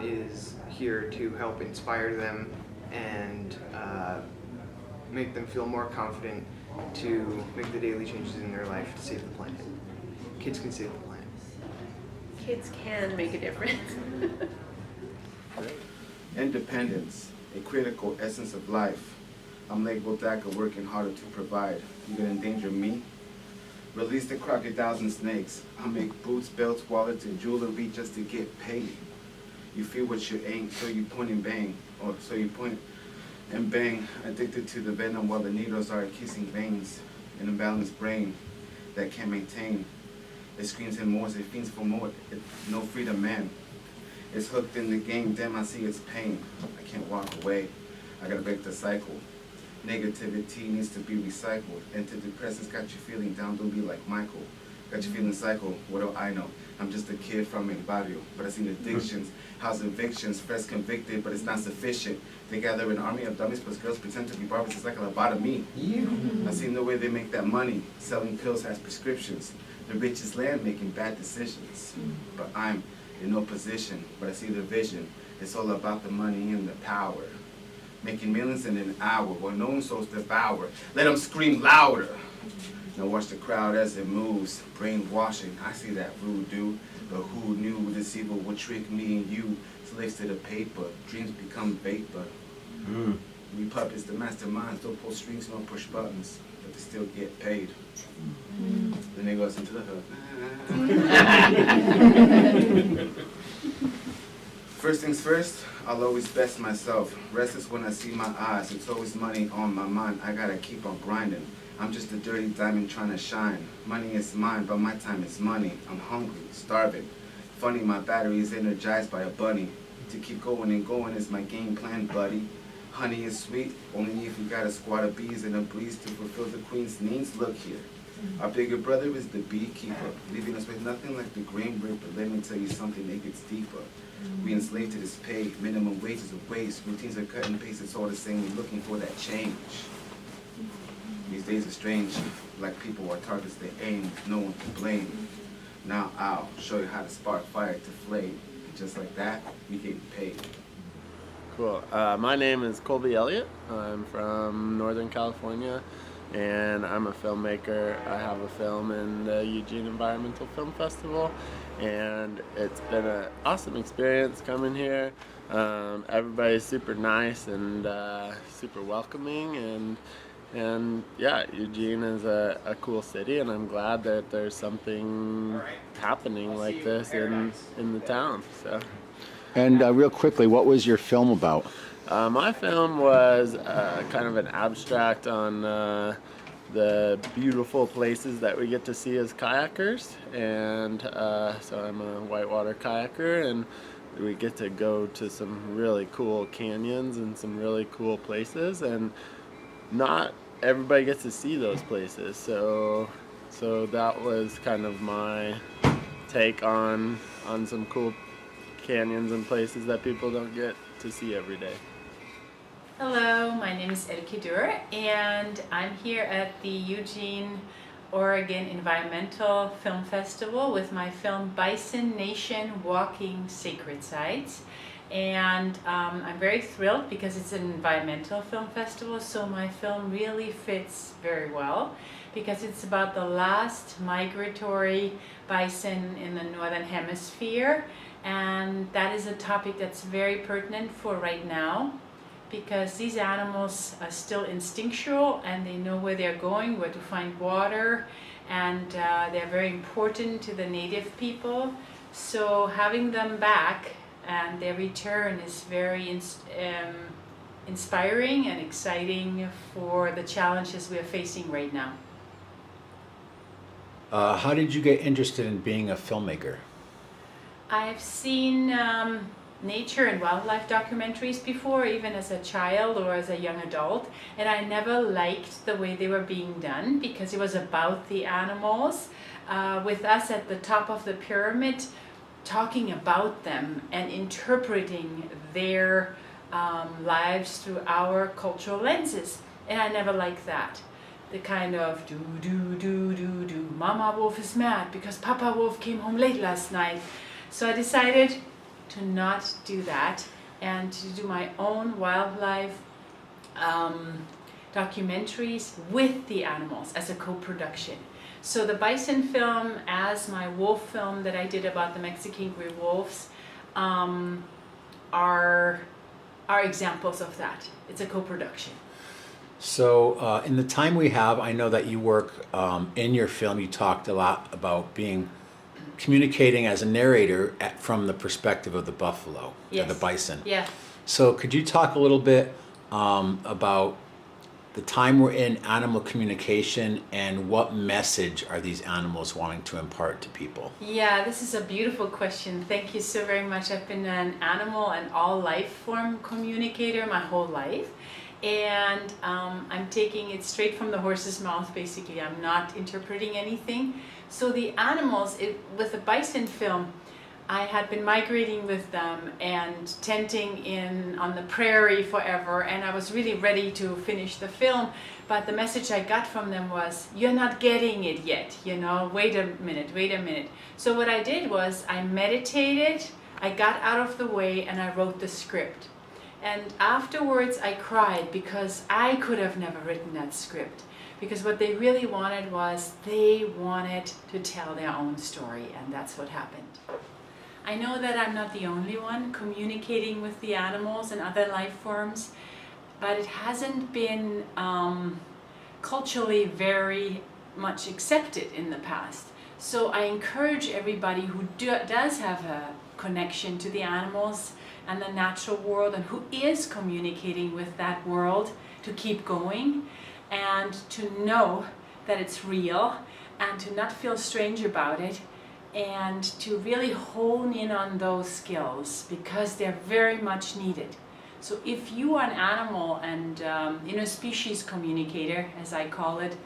is here to help inspire them and make them feel more confident to make the daily changes in their life to save the planet. Kids can save the planet. Kids can make a difference. Independence, a critical essence of life. I'm labeled DACA, working harder to provide. You gonna endanger me? Release the crocodiles and snakes. I make boots, belts, wallets, and jewelry just to get paid. You feel what you ain't, so you point and bang. Or so you point and bang. Addicted to the venom while the needles are kissing veins. An imbalanced brain that can't maintain. It screams and mours, it fiends for more. No freedom, man. It's hooked in the game, damn, I see its pain. I can't walk away. I gotta break the cycle. Negativity needs to be recycled. Antidepressants got you feeling down, don't be like Michael. Got you feeling cycle, what do I know? I'm just a kid from El Barrio, but I seen addictions, house evictions, fresh convicted, but it's not sufficient. They gather an army of dummies plus girls pretend to be barbers, it's like a lobotomy. I seen the way they make that money. Selling pills has prescriptions. The richest land making bad decisions. But I'm in no position, but I see the vision. It's all about the money and the power. Making millions in an hour while no one souls devour. Let them scream louder. Now watch the crowd as it moves, brainwashing, I see that voodoo. But who knew the deceiver would trick me and you? Slaves to the paper, dreams become vapor. We puppets, the masterminds, don't pull strings, don't push buttons, but they still get paid. Then they goes into the hood. First things first, I'll always best myself. Restless when I see my eyes, it's always money on my mind. I gotta keep on grinding. I'm just a dirty diamond trying to shine. Money is mine, but my time is money. I'm hungry, starving. Funny, my battery is energized by a bunny. To keep going and going is my game plan, buddy. Honey is sweet, only if you got a squad of bees and a breeze to fulfill the queen's needs. Look here. Our bigger brother is the beekeeper, leaving us with nothing like the grain ripper. Let me tell you something, it gets deeper. We enslaved to this pay, minimum wages of waste. Routines are cut and paste, it's all the same. We're looking for that change. These days are strange, like people are targets they aim, no one can blame. Now I'll show you how to spark fire to flame. And just like that, we getting paid. Cool. My name is Colby Elliott. I'm from Northern California, and I'm a filmmaker. I have a film in the Eugene Environmental Film Festival, and it's been an awesome experience coming here. Everybody's super nice and super welcoming, and yeah, Eugene is a cool city, and I'm glad that there's something happening like this in the town. So. And real quickly, what was your film about? My film was kind of an abstract on the beautiful places that we get to see as kayakers, and so I'm a whitewater kayaker, and we get to go to some really cool canyons and some really cool places, and not everybody gets to see those places, so that was kind of my take on some cool canyons and places that people don't get to see every day. Hello, my name is Elke Dur, and I'm here at the Eugene, Oregon Environmental Film Festival with my film Bison Nation Walking Sacred Sites. And I'm very thrilled because it's an environmental film festival, so my film really fits very well because it's about the last migratory bison in the Northern Hemisphere, and that is a topic that's very pertinent for right now because these animals are still instinctual and they know where they're going, where to find water, and they're very important to the native people. So having them back and their return is very inspiring and exciting for the challenges we are facing right now. How did you get interested in being a filmmaker? I've seen nature and wildlife documentaries before, even as a child or as a young adult, and I never liked the way they were being done because it was about the animals, with us at the top of the pyramid talking about them and interpreting their lives through our cultural lenses, and I never liked that. The kind of do do do do do, Mama Wolf is mad because Papa Wolf came home late last night. So I decided to not do that and to do my own wildlife documentaries with the animals as a co-production. So the bison film, as my wolf film that I did about the Mexican gray wolves, are examples of that. It's a co-production. So in the time we have, I know that you work in your film, you talked a lot about communicating as a narrator from the perspective of the buffalo, yes, or the bison. Yeah. So could you talk a little bit about the time we're in animal communication and what message are these animals wanting to impart to people? Yeah, this is a beautiful question. Thank you so very much. I've been an animal and all life form communicator my whole life. And I'm taking it straight from the horse's mouth, basically. I'm not interpreting anything. So the animals, with the bison film, I had been migrating with them and tenting on the prairie forever, and I was really ready to finish the film, but the message I got from them was, you're not getting it yet, wait a minute. So what I did was I meditated, I got out of the way, and I wrote the script. And afterwards I cried because I could have never written that script. because what they really wanted was they wanted to tell their own story, and that's what happened. I know that I'm not the only one communicating with the animals and other life forms, but it hasn't been culturally very much accepted in the past. So I encourage everybody who does have a connection to the animals and the natural world and who is communicating with that world to keep going and to know that it's real and to not feel strange about it, and to really hone in on those skills because they're very much needed. So if you are an animal and interspecies communicator, as I call it,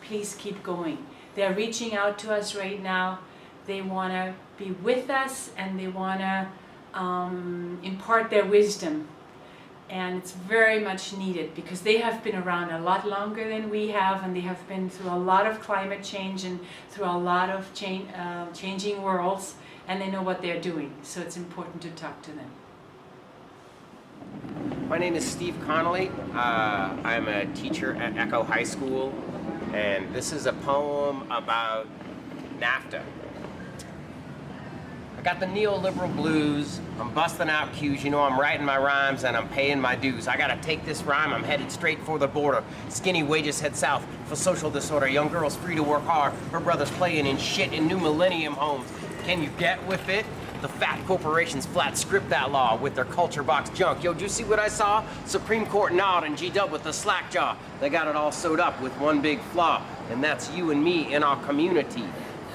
please keep going. They're reaching out to us right now. They want to be with us and they want to impart their wisdom. And it's very much needed because they have been around a lot longer than we have, and they have been through a lot of climate change and through a lot of changing worlds, and they know what they're doing. So it's important to talk to them. My name is Steve Connolly. I'm a teacher at Echo High School, and this is a poem about NAFTA. I got the neoliberal blues, I'm busting out cues, you know I'm writing my rhymes and I'm paying my dues. I gotta take this rhyme, I'm headed straight for the border. Skinny wages head south for social disorder. Young girls free to work hard, her brothers playing in shit in new millennium homes. Can you get with it? The fat corporations flat script that law with their culture box junk. Yo, did you see what I saw? Supreme Court nod and G-Dub with the slack jaw. They got it all sewed up with one big flaw, and that's you and me in our community.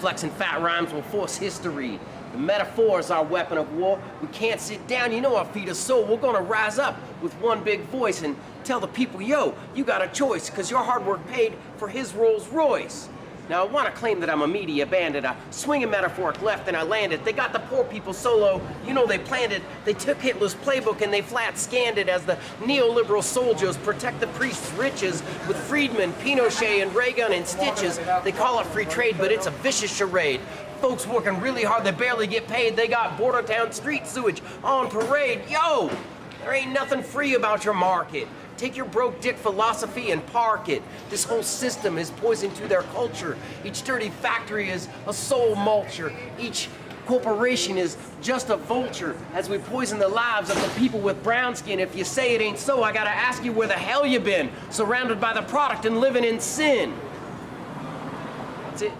Flexing fat rhymes will force history. The metaphor is our weapon of war. We can't sit down, you know our feet are sore. We're gonna rise up with one big voice and tell the people, yo, you got a choice, cause your hard work paid for his Rolls Royce. Now I wanna claim that I'm a media bandit. I swing a metaphoric left and I land it. They got the poor people solo, you know they planned it. They took Hitler's playbook and they flat scanned it as the neoliberal soldiers protect the priests' riches with Friedman, Pinochet, and Reagan in stitches. They call it free trade, but it's a vicious charade. Folks working really hard, they barely get paid. They got border town street sewage on parade. Yo, there ain't nothing free about your market. Take your broke dick philosophy and park it. This whole system is poison to their culture. Each dirty factory is a soul mulcher. Each corporation is just a vulture as we poison the lives of the people with brown skin. If you say it ain't so, I gotta ask you where the hell you been, surrounded by the product and living in sin. That's it.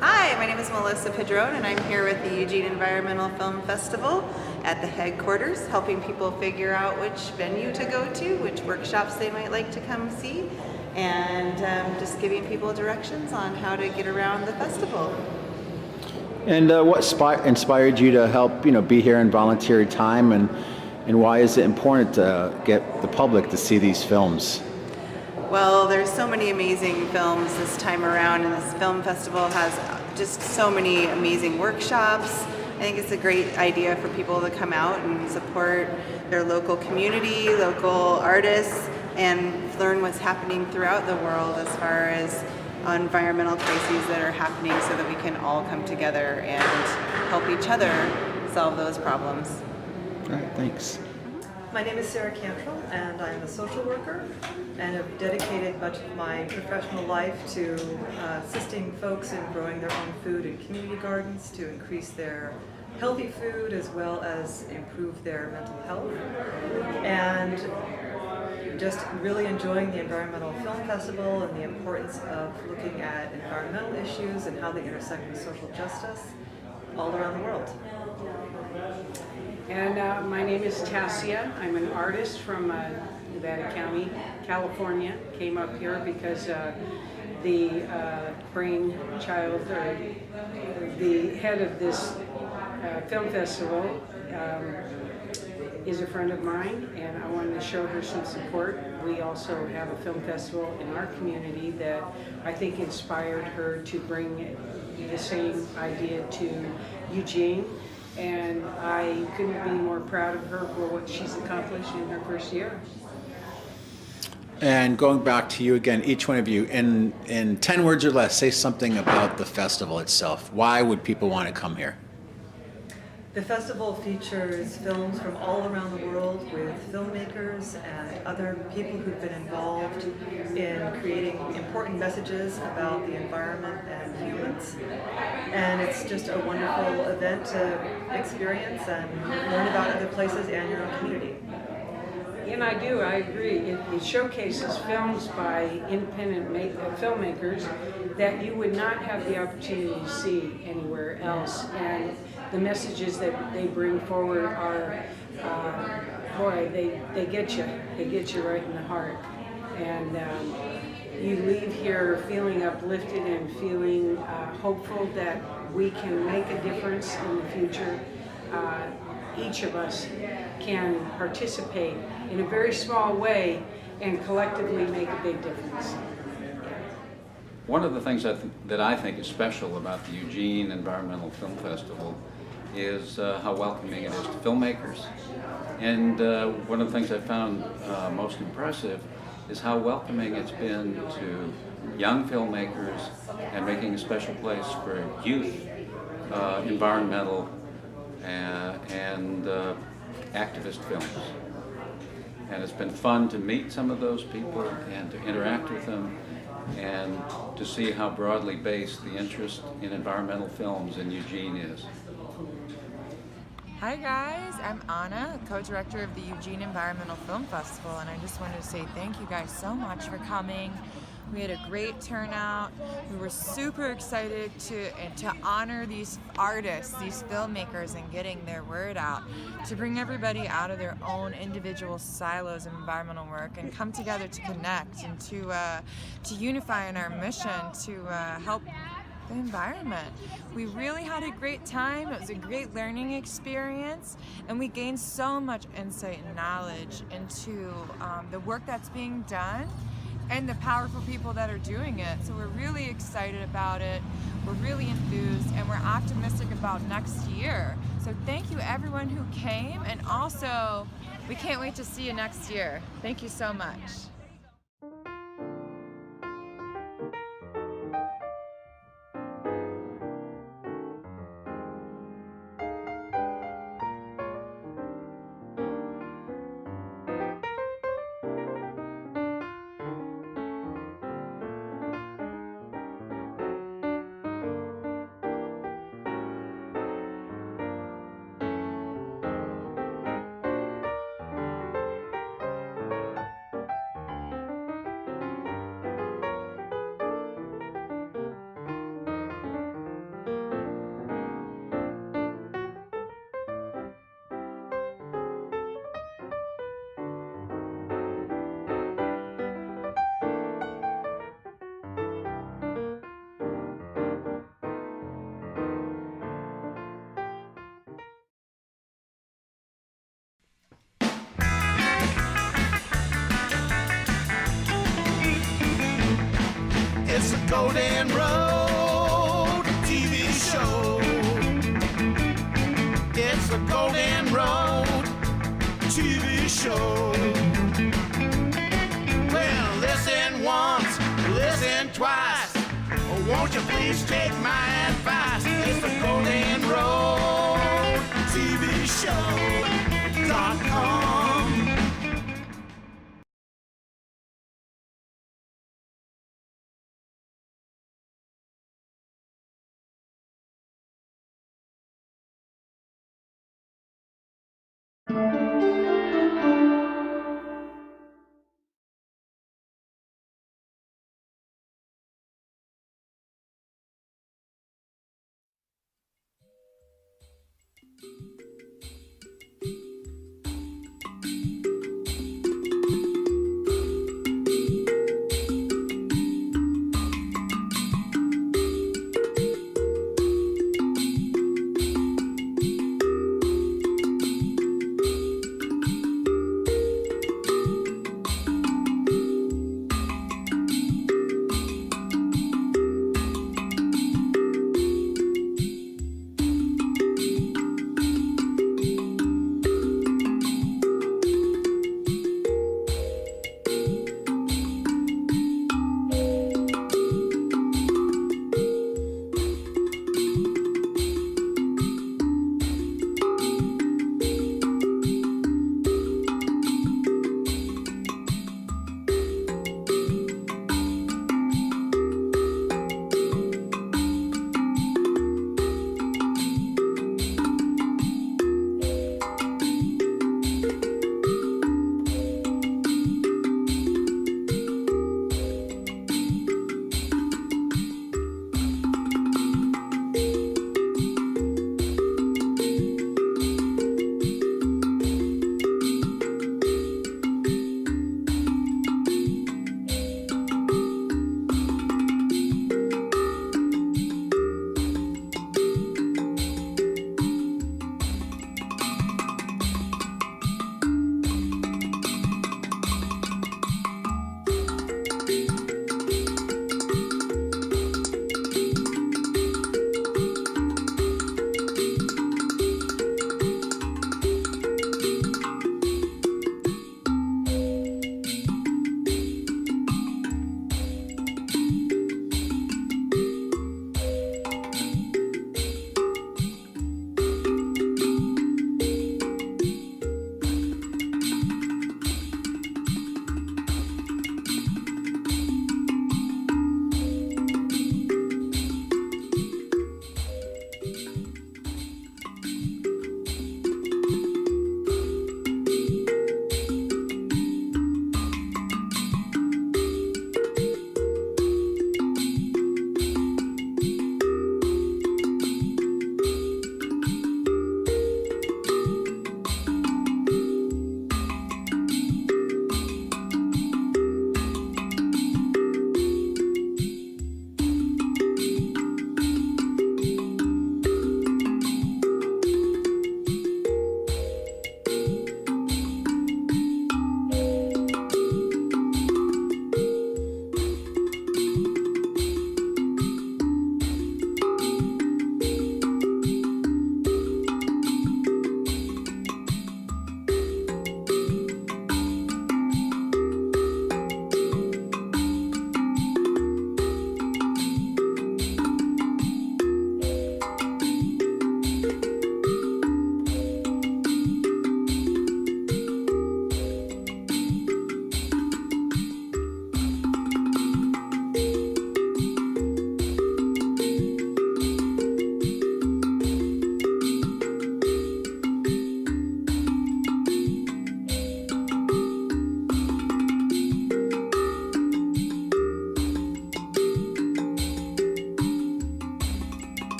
Hi, my name is Melissa Padron and I'm here with the Eugene Environmental Film Festival at the headquarters, helping people figure out which venue to go to, which workshops they might like to come see, and just giving people directions on how to get around the festival. And what inspired you to help, be here and volunteer your time, and why is it important to get the public to see these films? Well, there's so many amazing films this time around, and this film festival has just so many amazing workshops. I think it's a great idea for people to come out and support their local community, local artists, and learn what's happening throughout the world as far as environmental crises that are happening, so that we can all come together and help each other solve those problems. All right, thanks. My name is Sarah Cantrell, and I'm a social worker and have dedicated much of my professional life to assisting folks in growing their own food in community gardens to increase their healthy food as well as improve their mental health. And just really enjoying the Environmental Film Festival and the importance of looking at environmental issues and how they intersect with social justice all around the world. And my name is Tassia. I'm an artist from Nevada County, California. Came up here because the brainchild, or the head of this film festival, is a friend of mine, and I wanted to show her some support. We also have a film festival in our community that I think inspired her to bring the same idea to Eugene. And I couldn't be more proud of her for what she's accomplished in her first year. And going back to you again, each one of you, in 10 words or less, say something about the festival itself. Why would people want to come here? The festival features films from all around the world with filmmakers and other people who've been involved in creating important messages about the environment and humans. And it's just a wonderful event to experience and learn about other places and your own community. And I agree. It showcases films by independent filmmakers that you would not have the opportunity to see anywhere else. And the messages that they bring forward are, boy, they get you. They get you right in the heart. And you leave here feeling uplifted and feeling hopeful that we can make a difference in the future. Each of us can participate in a very small way and collectively make a big difference. One of the things that I think is special about the Eugene Environmental Film Festival is how welcoming it is to filmmakers. And one of the things I found most impressive is how welcoming it's been to young filmmakers and making a special place for youth environmental and activist films. And it's been fun to meet some of those people and to interact with them and to see how broadly based the interest in environmental films in Eugene is. Hi guys, I'm Anna, co-director of the Eugene Environmental Film Festival, and I just wanted to say thank you guys so much for coming. We had a great turnout. We were super excited to honor these artists, these filmmakers, and getting their word out, to bring everybody out of their own individual silos of environmental work and come together to connect and to unify in our mission to help the environment. We really had a great time. It was a great learning experience, and we gained so much insight and knowledge into the work that's being done and the powerful people that are doing it. So we're really excited about it. We're really enthused, and we're optimistic about next year. So thank you everyone who came, and also we can't wait to see you next year. Thank you so much. It's a Golden Road TV show. It's a Golden Road TV show. Well, listen once, listen twice. Oh, won't you please take my advice? It's the Golden Road TV show.com.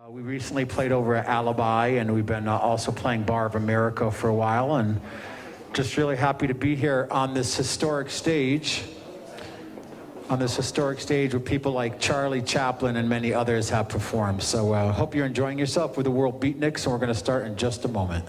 We recently played over at Alibi, and we've been also playing Bar of America for a while, and just really happy to be here on this historic stage. On this historic stage where people like Charlie Chaplin and many others have performed. So hope you're enjoying yourself with the World Beatniks, and we're going to start in just a moment.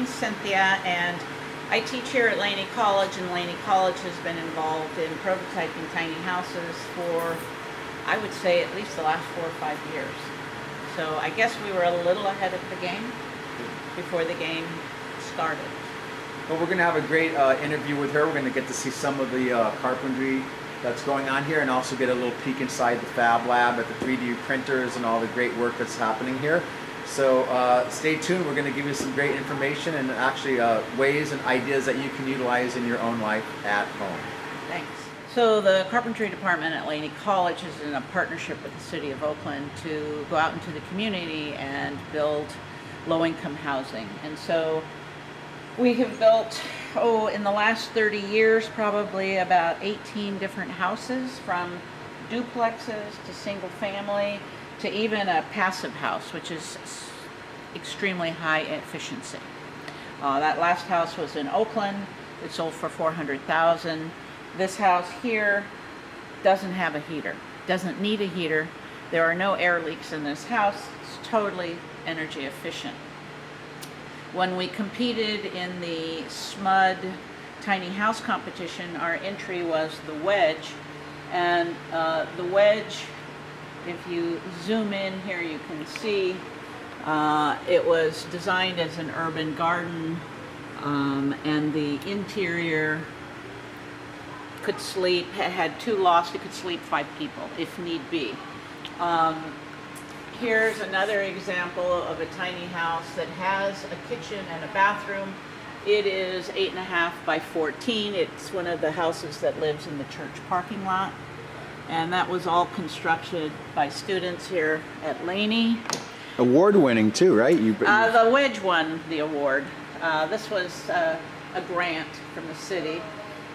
name's Cynthia, and I teach here at Laney College, and Laney College has been involved in prototyping tiny houses for, I would say, at least the last 4 or 5 years. So I guess we were a little ahead of the game before the game started. Well, we're going to have a great interview with her. We're going to get to see some of the carpentry that's going on here, and also get a little peek inside the Fab Lab at the 3D printers and all the great work that's happening here. So stay tuned. We're going to give you some great information and actually ways and ideas that you can utilize in your own life at home. Thanks. So the carpentry department at Laney College is in a partnership with the city of Oakland to go out into the community and build low-income housing. And so we have built, in the last 30 years, probably about 18 different houses, from duplexes to single family to even a passive house, which is extremely high efficiency. That last house was in Oakland. It sold for $400,000. This house here doesn't have a heater, doesn't need a heater. There are no air leaks in this house. It's totally energy efficient. When we competed in the SMUD tiny house competition, our entry was the wedge. And the wedge, if you zoom in here, you can see it was designed as an urban garden, and the interior could sleep, it had 2 lofts, it could sleep 5 people if need be. Here's another example of a tiny house that has a kitchen and a bathroom. It is 8.5 by 14. It's one of the houses that lives in the church parking lot. And that was all constructed by students here at Laney. Award-winning too, right? The wedge won the award. This was a grant from the city.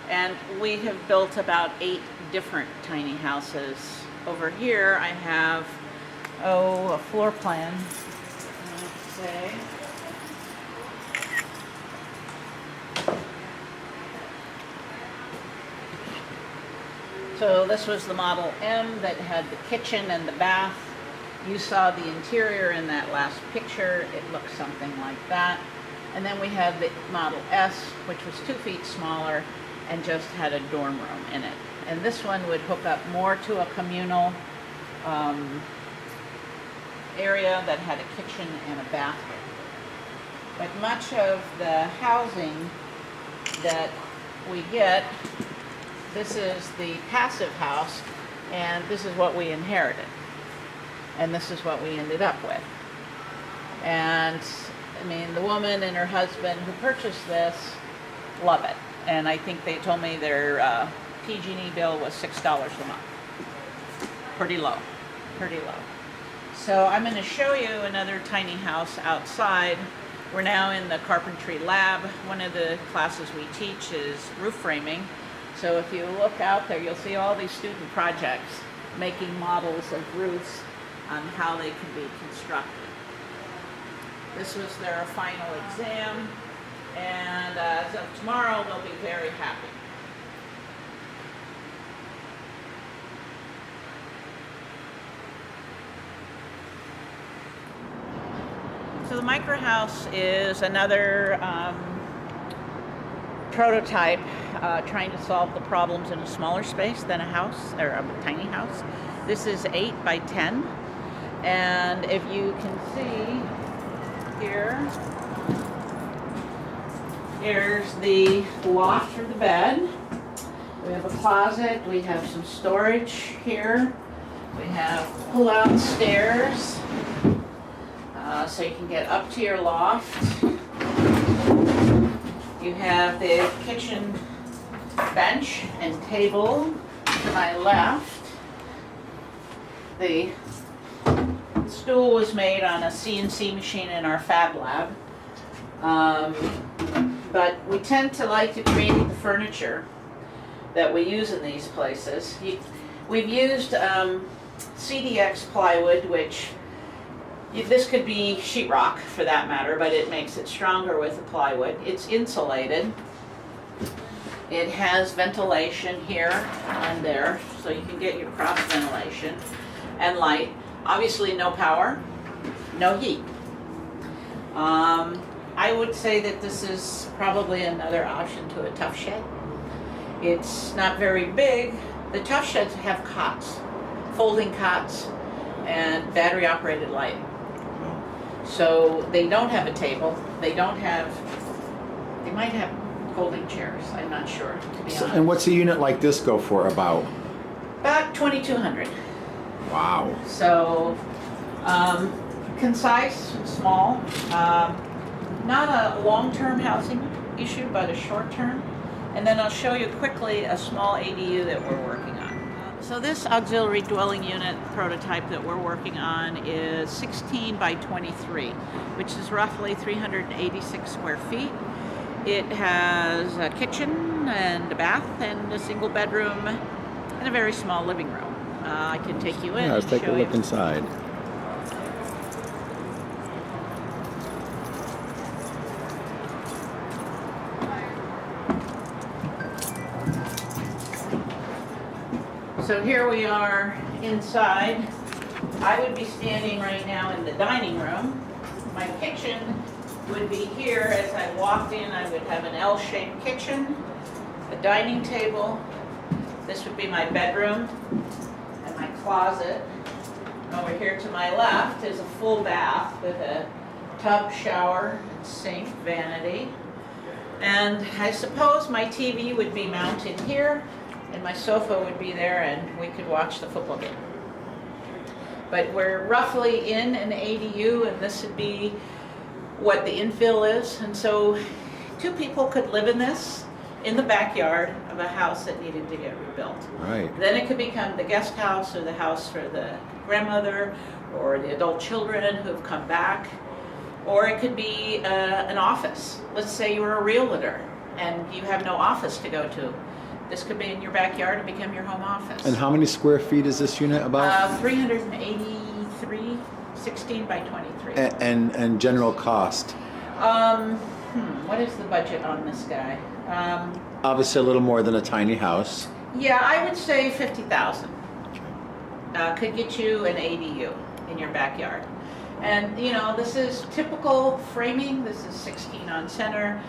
And we have built about 8 different tiny houses. Over here I have a floor plan, let's say. So this was the Model M that had the kitchen and the bath. You saw the interior in that last picture. It looks something like that. And then we had the Model S, which was 2 feet smaller and just had a dorm room in it. And this one would hook up more to a communal area that had a kitchen and a bathroom. But much of the housing that we get, this is the passive house, and this is what we inherited. And this is what we ended up with. And I mean, the woman and her husband who purchased this love it. And I think they told me their PG&E bill was $6 a month. Pretty low, pretty low. So I'm going to show you another tiny house outside. We're now in the carpentry lab. One of the classes we teach is roof framing. So if you look out there, you'll see all these student projects making models of roofs on how they can be constructed. This was their final exam, and as of tomorrow, they'll be very happy. So the micro house is another prototype trying to solve the problems in a smaller space than a house or a tiny house. This is 8 by 10, and if you can see here, here's the loft for the bed. We have a closet. We have some storage here. We have pull-out stairs. So you can get up to your loft. You have the kitchen bench and table to my left. The stool was made on a CNC machine in our Fab Lab. But we tend to like to create the furniture that we use in these places. We've used CDX plywood, which this could be sheetrock for that matter, but it makes it stronger with the plywood. It's insulated. It has ventilation here and there, so you can get your cross ventilation and light. Obviously no power, no heat. I would say that this is probably another option to a tough shed. It's not very big. The tough sheds have cots, folding cots, and battery operated lighting. So they don't have a table. They might have folding chairs. I'm not sure, to be honest. And what's a unit like this go for about? About $2,200. Wow. So concise, small, not a long-term housing issue, but a short-term. And then I'll show you quickly a small ADU that we're working on. So this auxiliary dwelling unit prototype that we're working on is 16 by 23, which is roughly 386 square feet. It has a kitchen and a bath and a single bedroom and a very small living room. I can take you in. Yeah, let's and take a show look you. inside. So here we are inside. I would be standing right now in the dining room. My kitchen would be here. As I walked in, I would have an L-shaped kitchen, a dining table. This would be my bedroom and my closet. Over here to my left is a full bath with a tub, shower, sink, vanity. And I suppose my TV would be mounted here, and my sofa would be there, and we could watch the football game. But we're roughly in an ADU, and this would be what the infill is. And so 2 people could live in this in the backyard of a house that needed to get rebuilt. Right. Then it could become the guest house or the house for the grandmother or the adult children who've come back. Or it could be an office. Let's say you're a realtor and you have no office to go to. This could be in your backyard and become your home office. And how many square feet is this unit about? 383, 16 by 23. And general cost? What is the budget on this guy? Obviously a little more than a tiny house. Yeah, I would say 50,000. Could get you an ADU in your backyard. And you know, this is typical framing. This is 16 on center.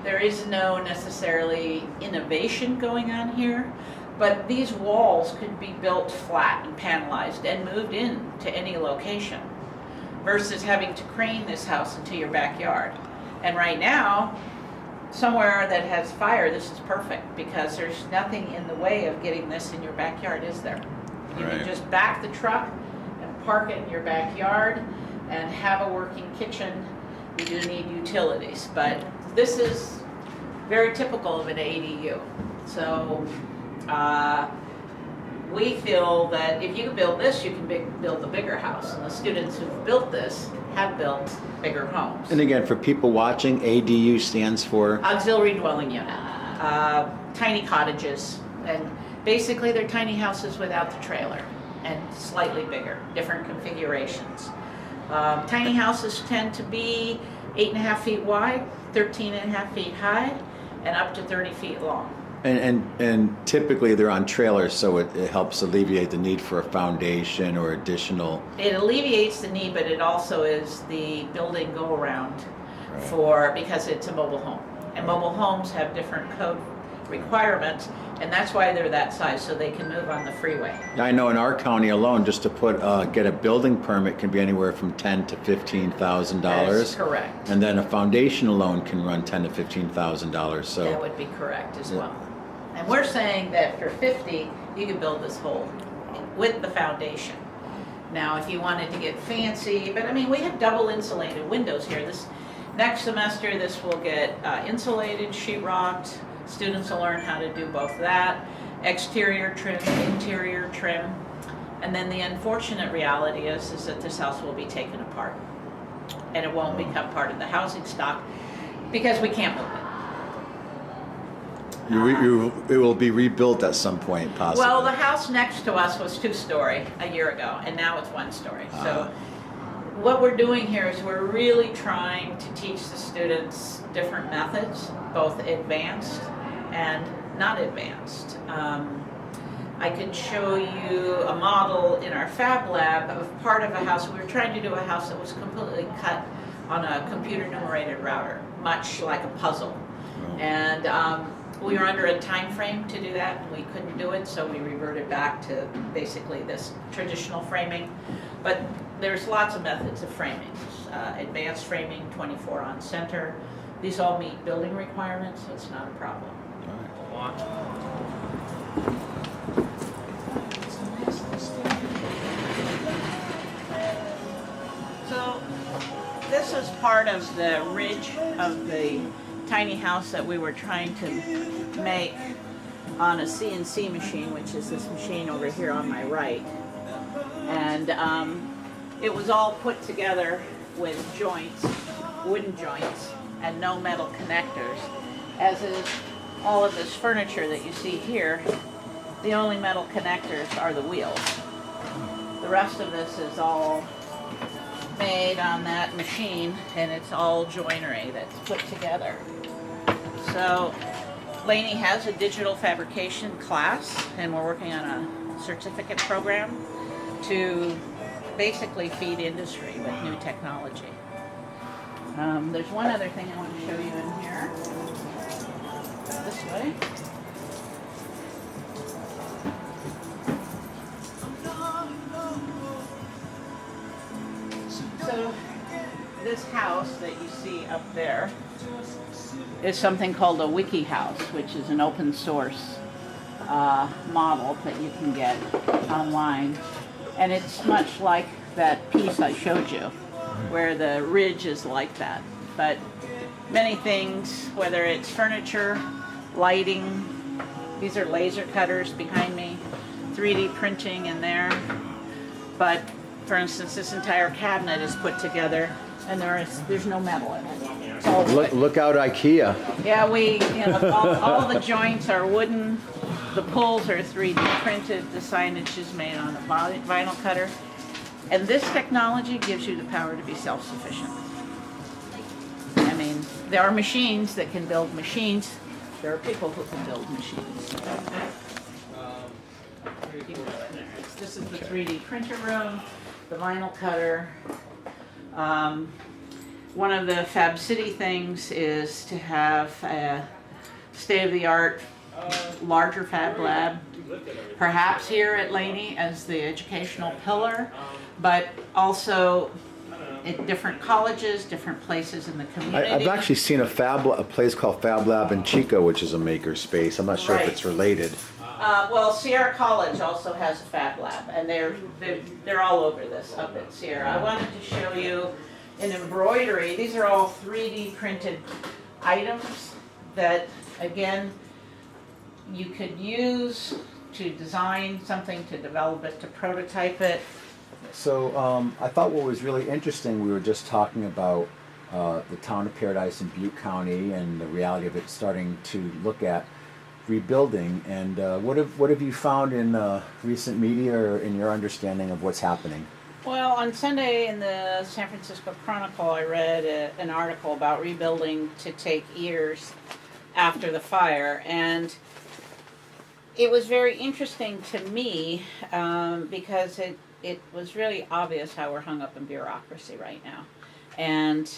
There is no necessarily innovation going on here, but these walls could be built flat and panelized and moved in to any location versus having to crane this house into your backyard. And right now, somewhere that has fire, this is perfect because there's nothing in the way of getting this in your backyard, is there? You can just back the truck and park it in your backyard and have a working kitchen. You do need utilities, but this is very typical of an ADU. So we feel that if you can build this, you can build the bigger house. And the students who've built this have built bigger homes. And again, for people watching, ADU stands for? Auxiliary dwelling unit. Tiny cottages. And basically they're tiny houses without the trailer and slightly bigger, different configurations. Tiny houses tend to be 8.5 feet wide, 13.5 feet high, and up to 30 feet long. And typically they're on trailers, so it helps alleviate the need for a foundation or additional. It alleviates the need, but it also is the building go-around because it's a mobile home. And mobile homes have different code requirements, and that's why they're that size, so they can move on the freeway. I know in our county alone, just to get a building permit can be anywhere from $10,000 to $15,000. That is correct. And then a foundation alone can run $10,000 to $15,000. So that would be correct as well. And we're saying that for 50, you can build this whole with the foundation. Now, if you wanted to get fancy, but I mean, we have double insulated windows here. This next semester, this will get insulated, sheetrocked. Students will learn how to do both that, exterior trim, interior trim. And then the unfortunate reality is that this house will be taken apart and it won't become part of the housing stock because we can't move it. it will be rebuilt at some point, possibly. Well, the house next to us was 2-story a year ago, and now it's 1-story. So what we're doing here is we're really trying to teach the students different methods, both advanced and not advanced. I could show you a model in our Fab Lab of part of a house. We were trying to do a house that was completely cut on a computer numerated router, much like a puzzle. And we were under a time frame to do that, and we couldn't do it, so we reverted back to basically this traditional framing. But there's lots of methods of framing. Advanced framing, 24 on center. These all meet building requirements, so it's not a problem. So this is part of the ridge of the tiny house that we were trying to make on a CNC machine, which is this machine over here on my right. And it was all put together with joints, wooden joints, and no metal connectors, as is all of this furniture that you see here. The only metal connectors are the wheels. The rest of this is all made on that machine, and it's all joinery that's put together. So Lainey has a digital fabrication class, and we're working on a certificate program to basically feed industry with new technology. There's one other thing I want to show you in here. This way. So this house that you see up there is something called a wiki house, which is an open source model that you can get online. And it's much like that piece I showed you, where the ridge is like that. But many things, whether it's furniture, lighting, these are laser cutters behind me, 3D printing in there. But for instance, this entire cabinet is put together, and there's no metal in it. It's all wood. Look out, IKEA. Yeah, all the joints are wooden. The pulls are 3D printed. The signage is made on a vinyl cutter. And this technology gives you the power to be self-sufficient. I mean, there are machines that can build machines. There are people who can build machines. This is the 3D printer room, the vinyl cutter. One of the Fab City things is to have a state-of-the-art larger Fab Lab, perhaps here at Laney as the educational pillar, but also at different colleges, different places in the community. I've actually seen a place called Fab Lab in Chico, which is a maker space. I'm not sure if it's related. Well, Sierra College also has a Fab Lab, and they're all over this up at Sierra. I wanted to show you an embroidery. These are all 3D printed items that, again, you could use to design something, to develop it, to prototype it. So I thought what was really interesting, we were just talking about the town of Paradise in Butte County and the reality of it starting to look at rebuilding. And what have you found in recent media or in your understanding of what's happening? Well, on Sunday in the San Francisco Chronicle, I read an article about rebuilding to take years after the fire, and it was very interesting to me because it was really obvious how we're hung up in bureaucracy right now. And,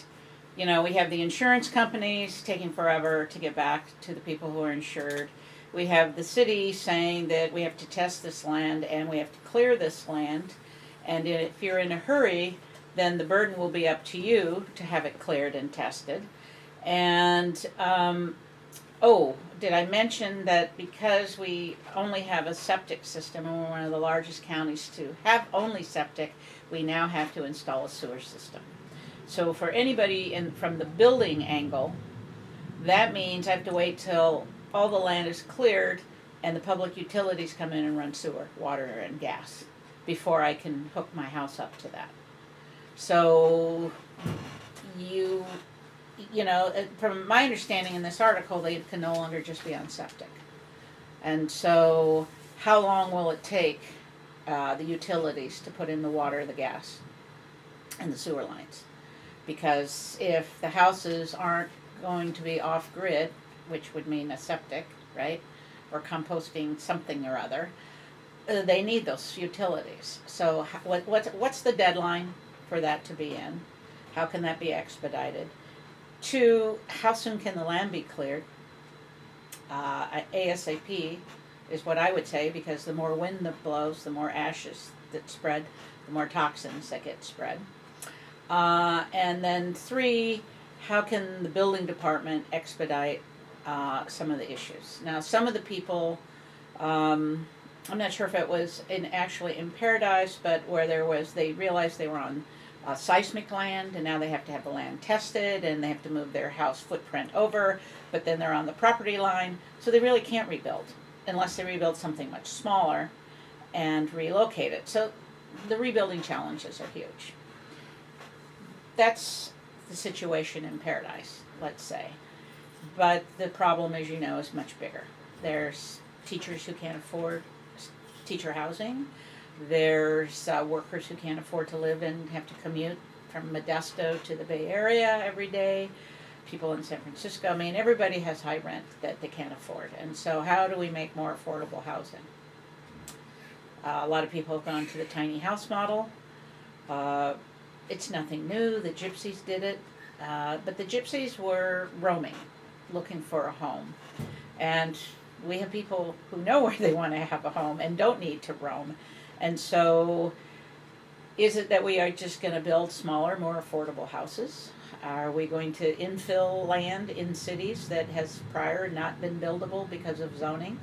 you know, we have the insurance companies taking forever to get back to the people who are insured. We have the city saying that we have to test this land and we have to clear this land. And if you're in a hurry, then the burden will be up to you to have it cleared and tested. And, did I mention that because we only have a septic system and we're one of the largest counties to have only septic, we now have to install a sewer system. So for anybody from the building angle, that means I have to wait till all the land is cleared and the public utilities come in and run sewer, water, and gas before I can hook my house up to that. So you know, from my understanding in this article, they can no longer just be on septic. And so how long will it take the utilities to put in the water, the gas, and the sewer lines? Because if the houses aren't going to be off-grid, which would mean a septic, right, or composting something or other, they need those utilities. So what's the deadline for that to be in? How can that be expedited? 2, how soon can the land be cleared? ASAP is what I would say, because the more wind that blows, the more ashes that spread, the more toxins that get spread. And then 3, how can the building department expedite some of the issues? Now, some of the people, I'm not sure if it was actually in Paradise, but where they realized they were on seismic land, and now they have to have the land tested, and they have to move their house footprint over, but then they're on the property line, so they really can't rebuild unless they rebuild something much smaller and relocate it. So the rebuilding challenges are huge. That's the situation in Paradise, let's say. But the problem, as you know, is much bigger. There's teachers who can't afford teacher housing. There's workers who can't afford to live and have to commute from Modesto to the Bay Area every day. People in San Francisco. I mean, everybody has high rent that they can't afford. And so how do we make more affordable housing? A lot of people have gone to the tiny house model. It's nothing new. The gypsies did it. But the gypsies were roaming, looking for a home. And we have people who know where they want to have a home and don't need to roam. And so is it that we are just going to build smaller, more affordable houses? Are we going to infill land in cities that has prior not been buildable because of zoning?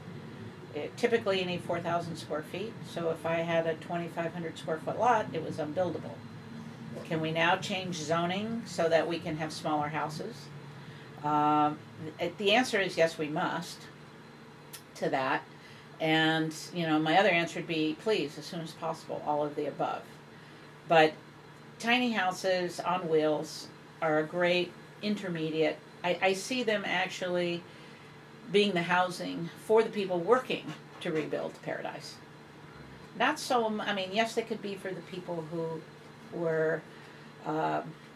Typically you need 4,000 square feet, so if I had a 2,500 square foot lot, it was unbuildable. Can we now change zoning so that we can have smaller houses? The answer is yes, we must to that. And, you know, my other answer would be, please, as soon as possible, all of the above. But tiny houses on wheels are a great intermediate. I see them actually being the housing for the people working to rebuild Paradise. Not so, I mean, yes, they could be for the people who were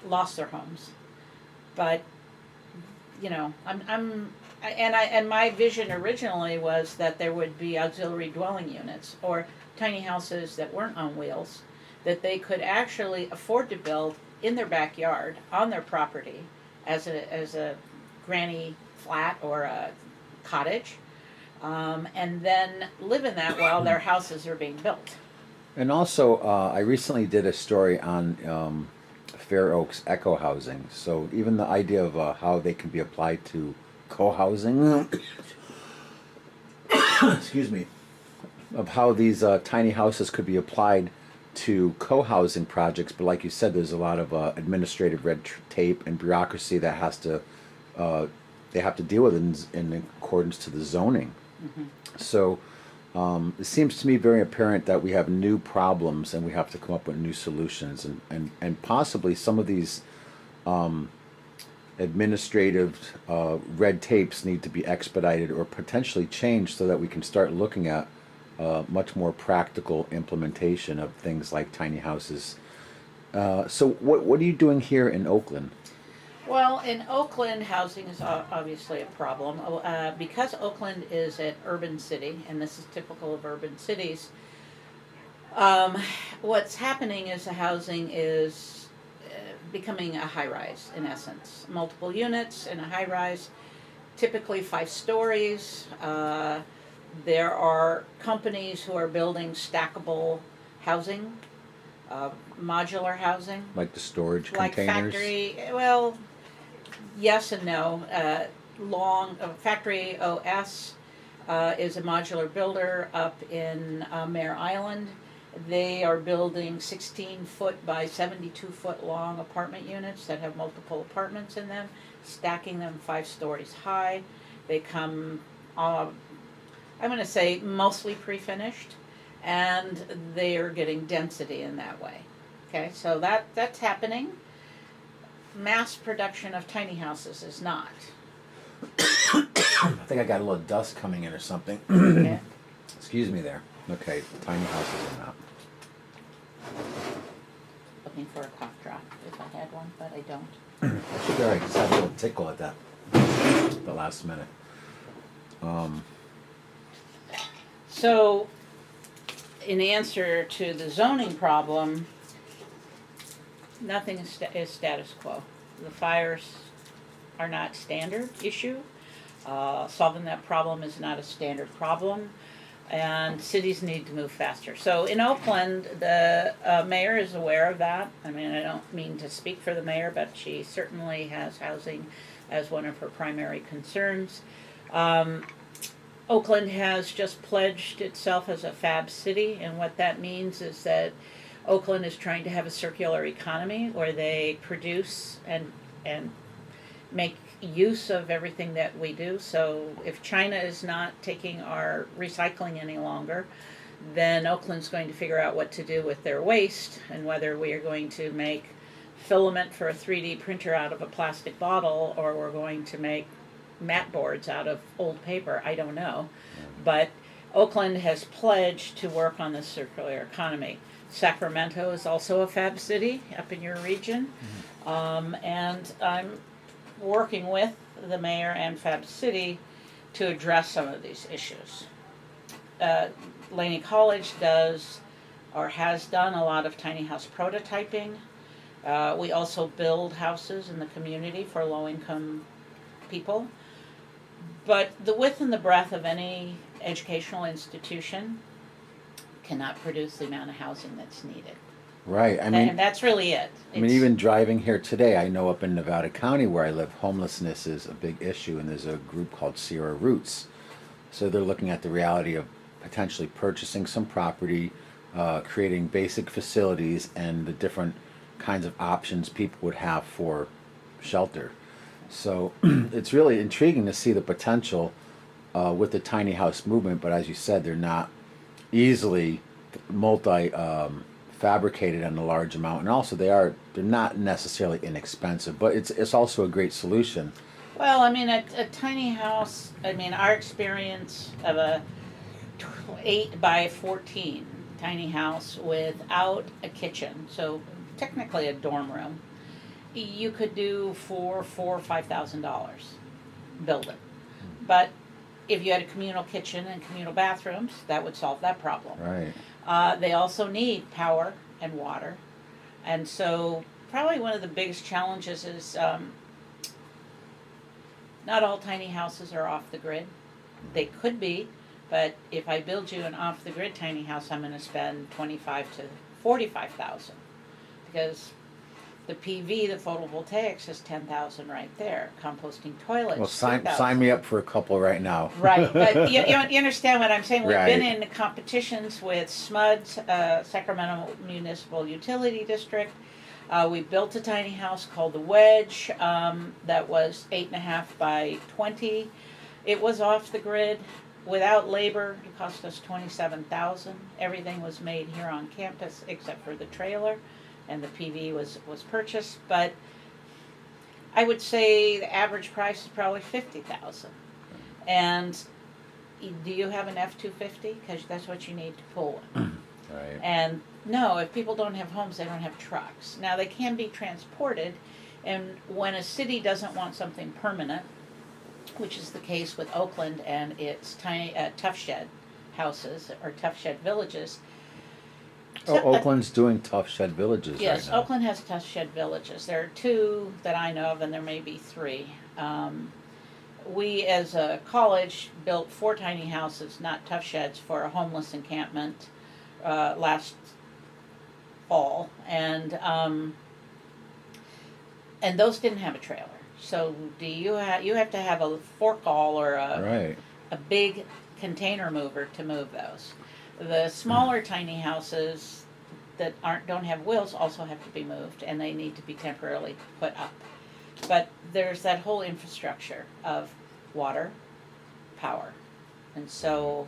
lost their homes, but you know, and my vision originally was that there would be auxiliary dwelling units or tiny houses that weren't on wheels, that they could actually afford to build in their backyard on their property as a granny flat or a cottage, and then live in that while their houses are being built. And also, I recently did a story on Fair Oaks eco housing. So even the idea of how they can be applied to co-housing, excuse me, of how these tiny houses could be applied to co-housing projects. But like you said, there's a lot of administrative red tape and bureaucracy that has to they have to deal with in accordance to the zoning. Mm-hmm. So it seems to me very apparent that we have new problems and we have to come up with new solutions, and possibly some of these administrative red tapes need to be expedited or potentially changed so that we can start looking at much more practical implementation of things like tiny houses. So what are you doing here in Oakland? Well, in Oakland, housing is obviously a problem. Because Oakland is an urban city, and this is typical of urban cities, what's happening is the housing is becoming a high-rise, in essence. Multiple units in a high-rise, typically 5 stories. There are companies who are building stackable housing, modular housing. Like the storage Like containers? factory, well, yes and no. Factory OS is a modular builder up in Mare Island. They are building 16-foot by 72-foot long apartment units that have multiple apartments in them, stacking them 5 stories high. They come, I'm going to say, mostly pre-finished, and they are getting density in that way. Okay, so that's happening. Mass production of tiny houses is not. I think I got a little dust coming in or something. Okay. Excuse me there. Okay, tiny houses are not. Looking for a cough drop if I had one, but I don't. I should be alright, just had a little tickle at the last minute. So, in answer to the zoning problem, Nothing is status quo. The fires are not standard issue. Solving that problem is not a standard problem, and cities need to move faster. So in Oakland, the mayor is aware of that. I mean, I don't mean to speak for the mayor, but she certainly has housing as one of her primary concerns. Oakland has just pledged itself as a fab city, and what that means is that Oakland is trying to have a circular economy where they produce and make use of everything that we do. So if China is not taking our recycling any longer, then Oakland's going to figure out what to do with their waste, and whether we are going to make filament for a 3D printer out of a plastic bottle, or we're going to make mat boards out of old paper, I don't know. But Oakland has pledged to work on the circular economy. Sacramento is also a fab city up in your region, and I'm working with the mayor and Fab City to address some of these issues. Laney College does or has done a lot of tiny house prototyping. We also build houses in the community for low-income people. But the width and the breadth of any educational institution cannot produce the amount of housing that's needed. Right. And that's really it. I mean, even driving here today, I know up in Nevada County where I live, homelessness is a big issue, and there's a group called Sierra Roots. So they're looking at the reality of potentially purchasing some property, creating basic facilities, and the different kinds of options people would have for shelter. So it's really intriguing to see the potential with the tiny house movement, but as you said, they're not easily fabricated in a large amount, and also they're not necessarily inexpensive, but it's also a great solution. Well, I mean, a tiny house, I mean, our experience of a 8 by 14 tiny house without a kitchen, so technically a dorm room, you could do for $4,000 or $5,000 build it. But if you had a communal kitchen and communal bathrooms, that would solve that problem. Right. They also need power and water. And so probably one of the biggest challenges is not all tiny houses are off the grid. They could be, but if I build you an off the grid tiny house, I'm going to spend $25,000 to $45,000, because the PV, the photovoltaics, is $10,000 right there. Composting toilets. Well, sign $3,000. me up for a couple right now. Right, but you understand what I'm saying. We've Right. been in competitions with SMUD, Sacramento Municipal Utility District. We built a tiny house called the Wedge that was 8.5 by 20. It was off the grid. Without labor, it cost us $27,000. Everything was made here on campus except for the trailer, and the PV was purchased. But I would say the average price is probably $50,000. And do you have an F-250? Because that's what you need to pull one. Right. And no, if people don't have homes, they don't have trucks. Now, they can be transported, and when a city doesn't want something permanent, which is the case with Oakland and its tiny tough shed houses or tough shed villages. Oh, Oakland's doing tough shed villages Yes, right now. Oakland has tough shed villages. There are 2 that I know of, and there may be 3. We, as a college, built 4 tiny houses, not tough sheds, for a homeless encampment last fall, and those didn't have a trailer. So you have to have a forkall or a big container mover to move those. The smaller tiny houses that don't have wheels also have to be moved, and they need to be temporarily put up. But there's that whole infrastructure of water, power, and so,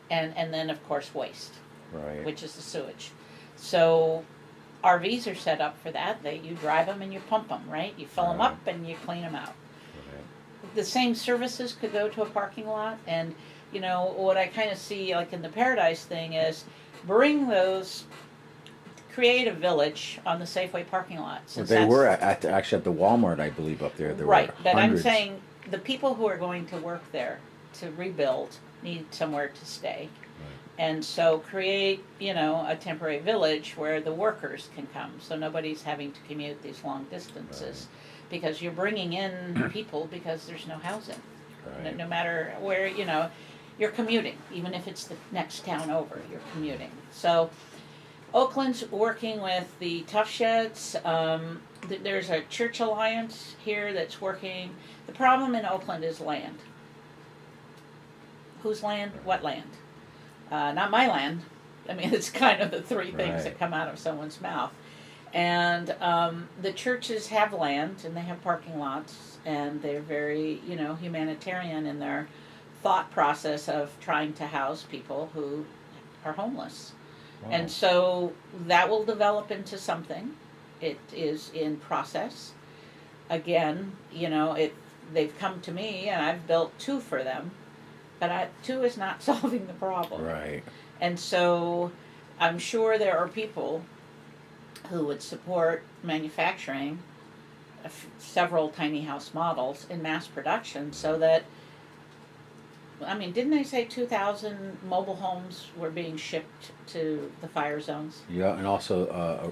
and then of course waste, Right. which is the sewage. So RVs are set up for that. You drive them and you pump them, right? You fill them up and you clean them out. The same services could go to a parking lot, and what I kind of see like in the Paradise thing is bring those, create a village on the Safeway parking lot. Well, they were actually at the Walmart, I believe, up there. There Right, were but I'm hundreds. saying the people who are going to work there to rebuild need somewhere to stay. And so create, a temporary village where the workers can come, so nobody's having to commute these long distances. Because you're bringing in people because there's no housing. No matter where, you're commuting, even if it's the next town over, you're commuting. So Oakland's working with the Tough Sheds. There's a church alliance here that's working. The problem in Oakland is land. Whose land? What land? Not my land. I mean, it's kind of the three things that come out of someone's mouth. And the churches have land and they have parking lots, and they're very, humanitarian in their thought process of trying to house people who are homeless. Wow. And so that will develop into something. It is in process. Again, they've come to me and I've built 2 for them, but 2 is not solving the problem. Right. And so I'm sure there are people who would support manufacturing several tiny house models in mass production, so that, didn't they say 2,000 mobile homes were being shipped to the fire zones? Yeah, and also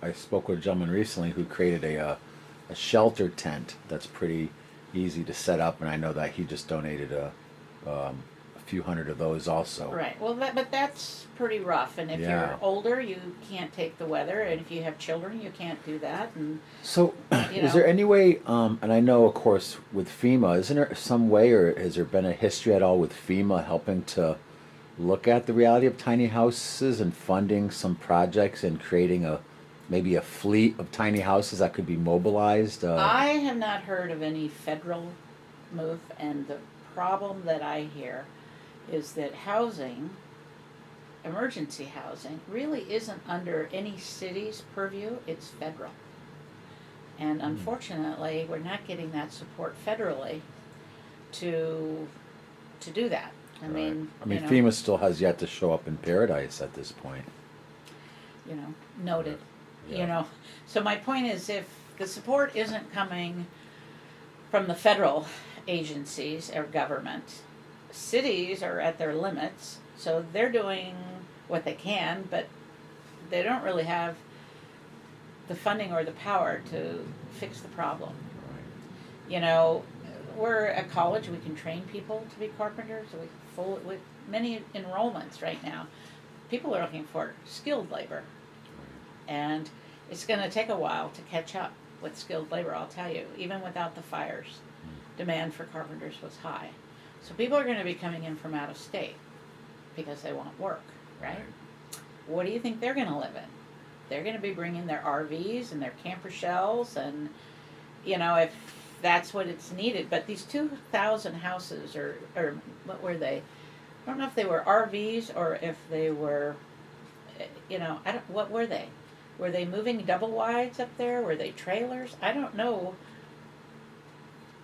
I spoke with a gentleman recently who created a shelter tent that's pretty easy to set up, and I know that he just donated a few hundred of those also. Right. Well, but that's pretty rough. And if you're older, you can't take the weather, and if you have children, you can't do that. And so, is there any way? And I know, of course, with FEMA, isn't there some way, or has there been a history at all with FEMA helping to look at the reality of tiny houses and funding some projects and creating maybe a fleet of tiny houses that could be mobilized? I have not heard of any federal move, and the problem that I hear is that housing, emergency housing, really isn't under any city's purview. It's federal. And unfortunately, we're not getting that support federally to do that. I mean, FEMA still has yet to show up in Paradise at this point. Noted. So my point is, if the support isn't coming from the federal agencies or government, cities are at their limits, so they're doing what they can, but they don't really have the funding or the power to fix the problem. We're a college, we can train people to be carpenters, with many enrollments right now. People are looking for skilled labor, and it's going to take a while to catch up with skilled labor, I'll tell you. Even without the fires, demand for carpenters was high. So people are going to be coming in from out of state because they want work, right? What do you think they're going to live in? They're going to be bringing their RVs and their camper shells, and if that's what it's needed. But these 2,000 houses, or what were they? I don't know if they were RVs or if they were, what were they? Were they moving double wides up there? Were they trailers? I don't know.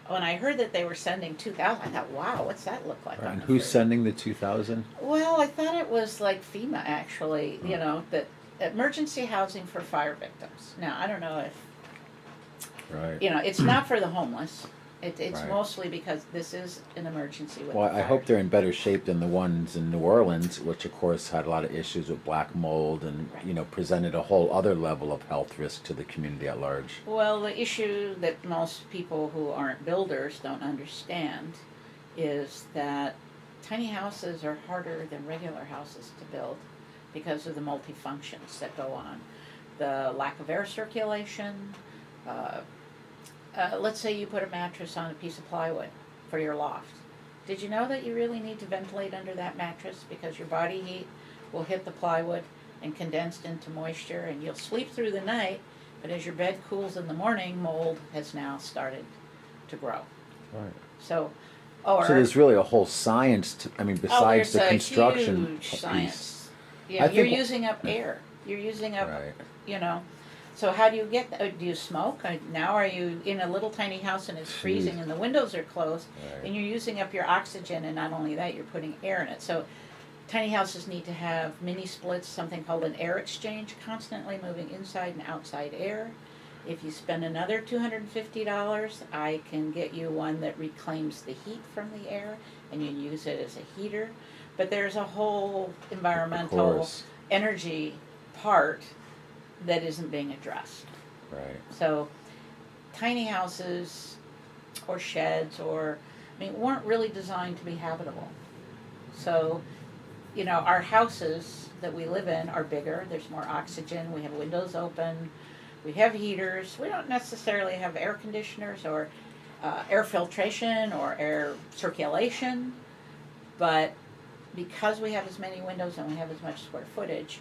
When I heard that they were sending 2,000, I thought, wow, what's that look like? And who's sending the 2,000? Well, I thought it was like FEMA, actually, that emergency housing for fire victims. Now, I don't know if, it's not for the homeless. It's mostly because this is an emergency with Well, the I hope they're in better shape than the ones in New Orleans, which of course had a lot of issues with black mold and, presented a whole other level of health risk to the community at large. Well, the issue that most people who aren't builders don't understand is that tiny houses are harder than regular houses to build because of the multifunctions that go on. The lack of air circulation. Let's say you put a mattress on a piece of plywood for your loft. Did you know that you really need to ventilate under that mattress, because your body heat will hit the plywood and condense into moisture, and you'll sleep through the night, but as your bed cools in the morning, mold has now started to grow. Right. So there's really a whole science besides the construction huge piece. science. Yeah, you're using up air. You're using up, So how do you get that? Do you smoke? Now are you in a little tiny house and it's freezing and the windows are closed, and you're using up your oxygen, and not only that, you're putting air in it. So tiny houses need to have mini splits, something called an air exchange, constantly moving inside and outside air. If you spend another $250, I can get you one that reclaims the heat from the air, and you use it as a heater. But there's a whole environmental course. energy part that isn't being addressed. Right. So tiny houses or sheds weren't really designed to be habitable. So, our houses that we live in are bigger, there's more oxygen, we have windows open, we have heaters. We don't necessarily have air conditioners or air filtration or air circulation, but because we have as many windows and we have as much square footage,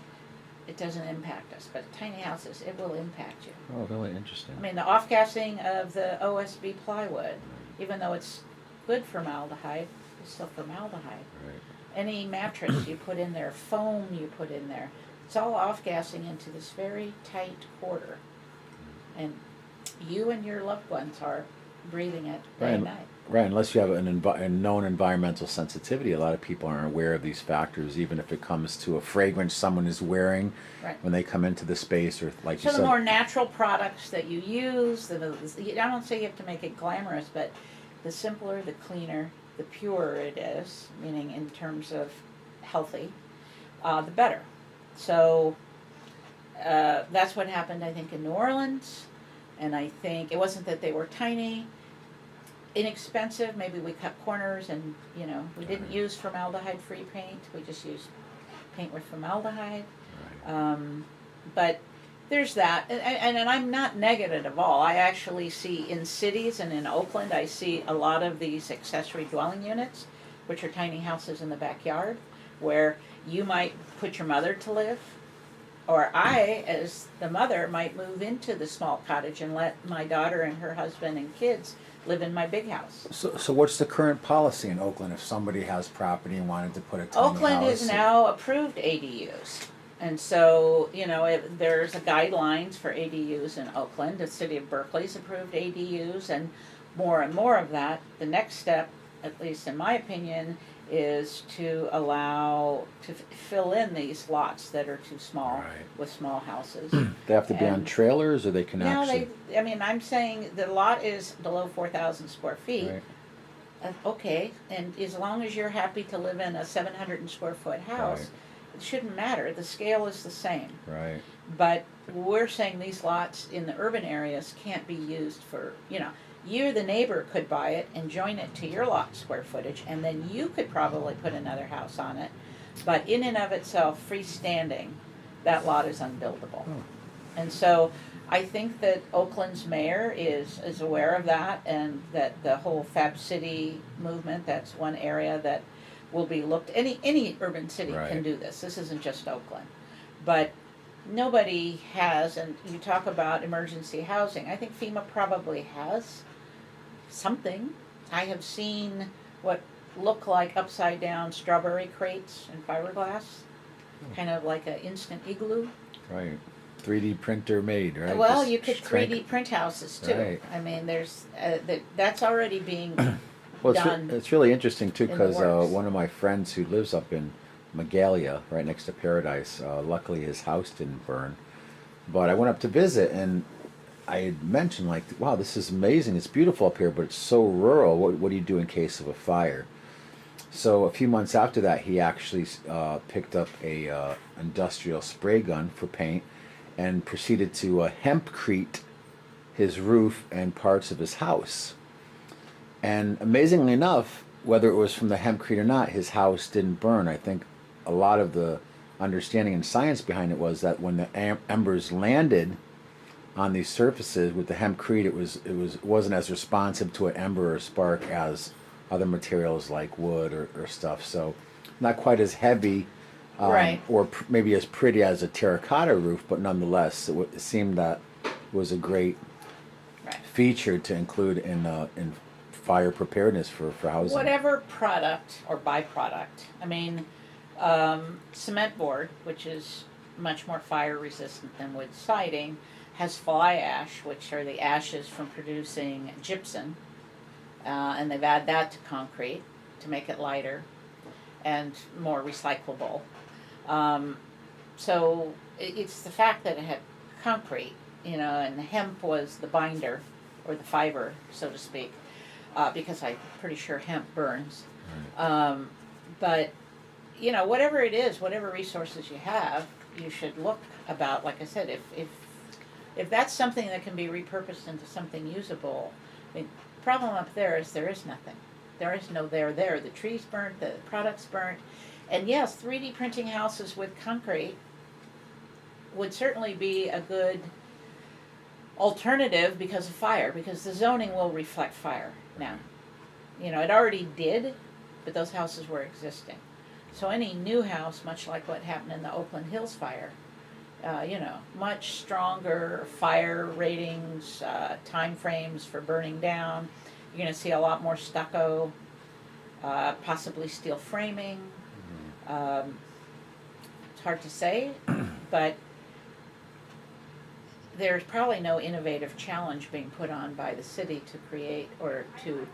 it doesn't impact us. But tiny houses, it will impact you. Oh, really interesting. The off-gassing of the OSB plywood, even though it's good formaldehyde, it's still formaldehyde. Right. Any mattress you put in there, foam you put in there, it's all off-gassing into this very tight quarter. And you and your loved ones are breathing it day and night. Right, unless you have a known environmental sensitivity, a lot of people aren't aware of these factors, even if it comes to a fragrance someone is wearing Right. when they come into the space, or like you So said. the more natural products that you use, I don't say you have to make it glamorous, but the simpler, the cleaner, the purer it is, meaning in terms of healthy, the better. So that's what happened, I think, in New Orleans. And I think it wasn't that they were tiny, inexpensive. Maybe we cut corners and, we didn't use formaldehyde-free paint. We just used paint with formaldehyde. But there's that. And I'm not negative at all. I actually see in cities and in Oakland, I see a lot of these accessory dwelling units, which are tiny houses in the backyard, where you might put your mother to live, or I, as the mother, might move into the small cottage and let my daughter and her husband and kids live in my big house. So what's the current policy in Oakland if somebody has property and wanted to put a tiny Oakland house? has now approved ADUs. And so, there's a guidelines for ADUs in Oakland. The city of Berkeley's approved ADUs, and more of that. The next step, at least in my opinion, is to allow to fill in these lots that are too small with small houses. They have to be on And trailers, or they can now actually. I'm saying the lot is below 4,000 square feet. Right. Okay, and as long as you're happy to live in a 700 square foot house, Right. it shouldn't matter. The scale is the same. Right. But we're saying these lots in the urban areas can't be used for, you, the neighbor, could buy it and join it to your lot square footage, and then you could probably put another house on it. But in and of itself, freestanding, that lot is unbuildable. And so I think that Oakland's mayor is aware of that, and that the whole Fab City movement, that's one area that will be looked, any urban city can do this. This isn't just Oakland. But nobody has, and you talk about emergency housing, I think FEMA probably has something. I have seen what look like upside down strawberry crates in fiberglass, kind of like an instant igloo. Right. 3D printer made, right? Well, Just you could crank 3D print houses too. Right. There's that's already being Well, done. it's really interesting too, in the because works. one of my friends who lives up in Magalia, right next to Paradise, luckily his house didn't burn. But I went up to visit, and I had mentioned, like, wow, this is amazing. It's beautiful up here, but it's so rural. What do you do in case of a fire? So a few months after that, he actually picked up a industrial spray gun for paint and proceeded to hempcrete his roof and parts of his house. And amazingly enough, whether it was from the hempcrete or not, his house didn't burn. I think a lot of the understanding and science behind it was that when the embers landed on these surfaces with the hempcrete, it wasn't as responsive to an ember or spark as other materials like wood or stuff. So not quite as heavy, or maybe as pretty as a terracotta roof, but nonetheless, it seemed that was a great feature to include in fire preparedness for housing. Whatever product or byproduct. Cement board, which is much more fire resistant than wood siding, has fly ash, which are the ashes from producing gypsum, and they've added that to concrete to make it lighter and more recyclable. So it's the fact that it had concrete, and hemp was the binder or the fiber, so to speak, because I'm pretty sure hemp burns. But you know, whatever it is, whatever resources you have, you should look about, like I said, if that's something that can be repurposed into something usable. I mean, the problem up there is nothing. There is no there there. The tree's burnt, the product's burnt. And yes, 3D printing houses with concrete would certainly be a good alternative because of fire, because the zoning will reflect fire now. You know, it already did, but those houses were existing. So any new house, much like what happened in the Oakland Hills fire, you know, much stronger fire ratings, time frames for burning down. You're going to see a lot more stucco, possibly steel framing. It's hard to say, but there's probably no innovative challenge being put on by the city to create or to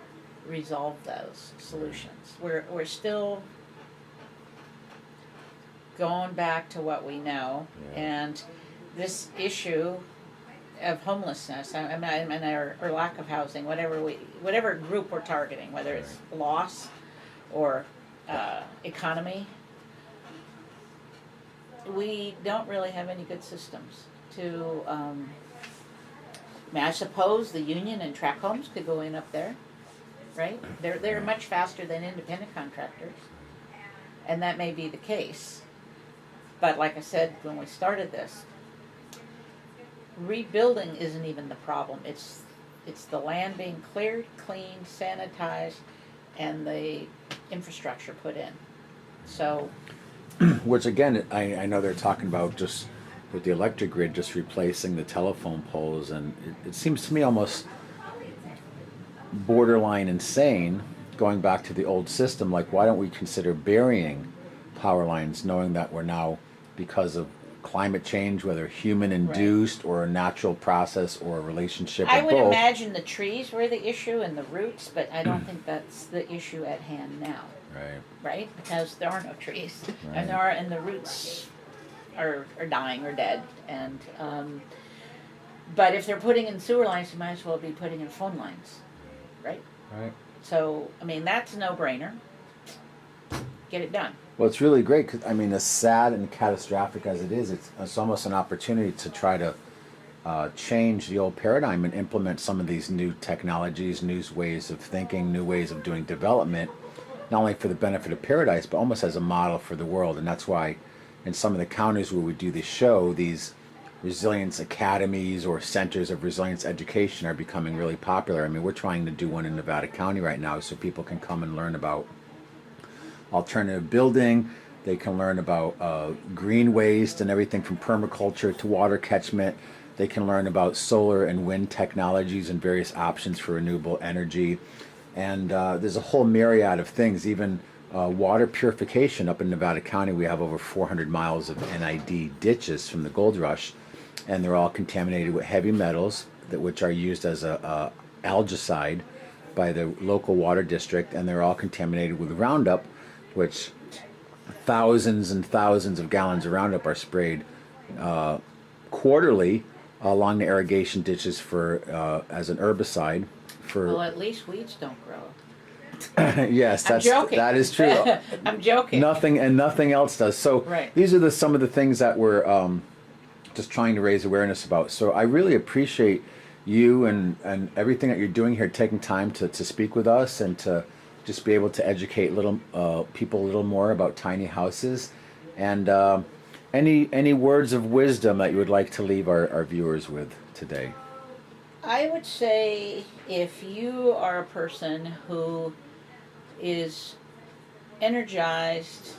resolve those solutions. We're still going back to what we know, and this issue of homelessness, or lack of housing, whatever group we're targeting, whether it's loss or economy, we don't really have any good systems to. I mean, I suppose the union and tract homes could go in up there, right? They're much faster than independent contractors, and that may be the case. But like I said when we started this, rebuilding isn't even the problem. It's the land being cleared, cleaned, sanitized, and the infrastructure put in. So, which again, I know they're talking about just with the electric grid, just replacing the telephone poles, and it seems to me almost borderline insane going back to the old system. Like, why don't we consider burying power lines, knowing that we're now, because of climate change, whether human induced or a natural process or a relationship I of would both. imagine the trees were the issue and the roots, but I don't think that's the issue at hand now. Right. Right? Because there are no trees, Right. and the roots are dying or dead, and but if they're putting in sewer lines, you might as well be putting in phone lines, right? Right. So I mean, that's a no-brainer. Get it done. Well, it's really great because, I mean, as sad and catastrophic as it is, it's almost an opportunity to try to change the old paradigm and implement some of these new technologies, new ways of thinking, new ways of doing development, not only for the benefit of Paradise, but almost as a model for the world. And that's why in some of the counties where we do this show, these resilience academies or centers of resilience education are becoming really popular. I mean, we're trying to do one in Nevada County right now so people can come and learn about alternative building. They can learn about green waste and everything from permaculture to water catchment. They can learn about solar and wind technologies and various options for renewable energy. And there's a whole myriad of things, even water purification. Up in Nevada County, we have over 400 miles of NID ditches from the gold rush, and they're all contaminated with heavy metals, which are used as a algicide by the local water district, and they're all contaminated with Roundup, which thousands and thousands of gallons of Roundup are sprayed quarterly along the irrigation ditches for as an herbicide. Well, at least weeds don't grow. Yes, I'm joking. that is true. I'm joking. Nothing else does. So Right. these are some of the things that we're just trying to raise awareness about. So I really appreciate you and everything that you're doing here, taking time to speak with us and to just be able to educate people a little more about tiny houses. And any words of wisdom that you would like to leave our viewers with today? I would say if you are a person who is energized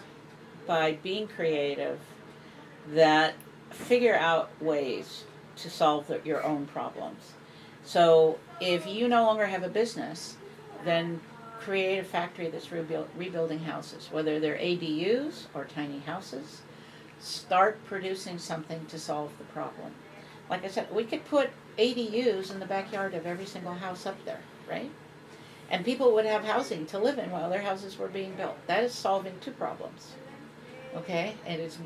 by being creative, that figure out ways to solve your own problems. So if you no longer have a business, then create a factory that's rebuilding houses, whether they're ADUs or tiny houses. Start producing something to solve the problem. Like I said, we could put ADUs in the backyard of every single house up there, right? And people would have housing to live in while their houses were being built. That is solving two problems, okay? And it's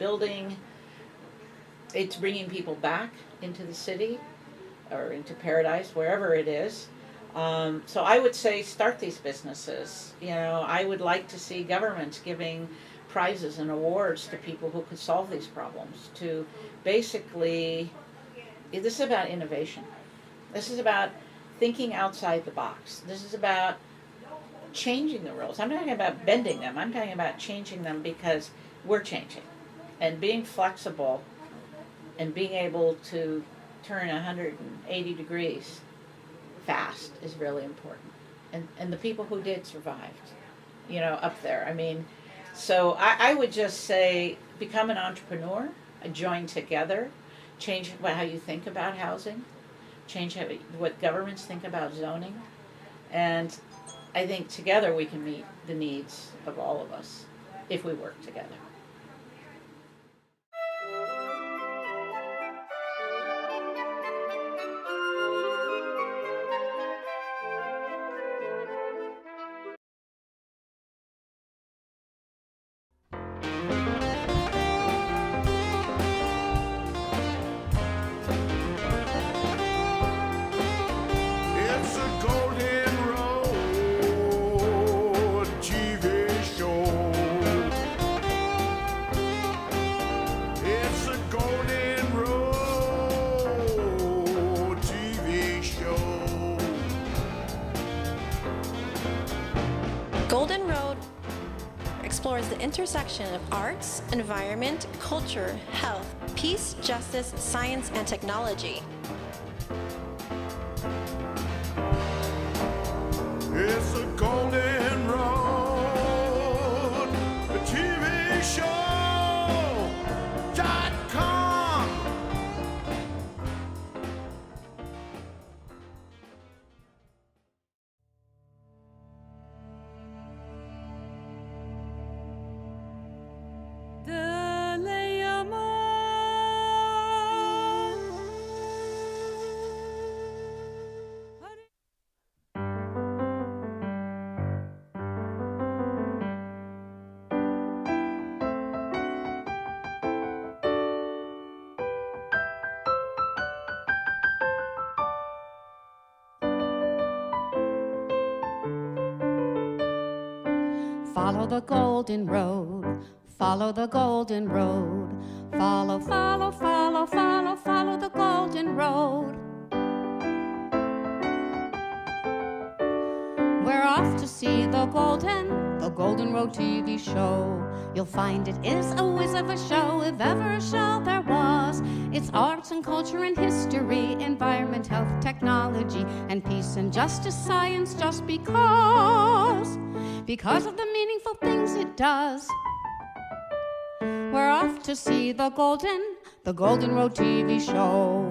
bringing people back into the city or into Paradise, wherever it is. So I would say start these businesses. You know, I would like to see governments giving prizes and awards to people who could solve these problems. To basically, this is about innovation. This is about thinking outside the box. This is about changing the rules. I'm not talking about bending them. I'm talking about changing them because we're changing. And being flexible and being able to turn 180 degrees fast is really important. And the people who did survived, you know, up there. I mean, so I would just say become an entrepreneur, join together, change how you think about housing, change what governments think about zoning, and I think together we can meet the needs of all of us if we work together. It's a Golden Road TV show. It's a Golden Road TV show. Golden Road explores the intersection of arts, environment, culture, health, peace, justice, science, and technology. It's a Golden Road TV show.com. Follow the golden road, follow the golden road, follow, follow, follow, follow, follow the golden road. We're off to see the Golden Road TV show. You'll find it is a whiz of a show, if ever a show there was. It's arts and culture and history, environment, health, technology, and peace and justice, science, just because of the meaningful things it does. We're off to see the Golden Road TV show.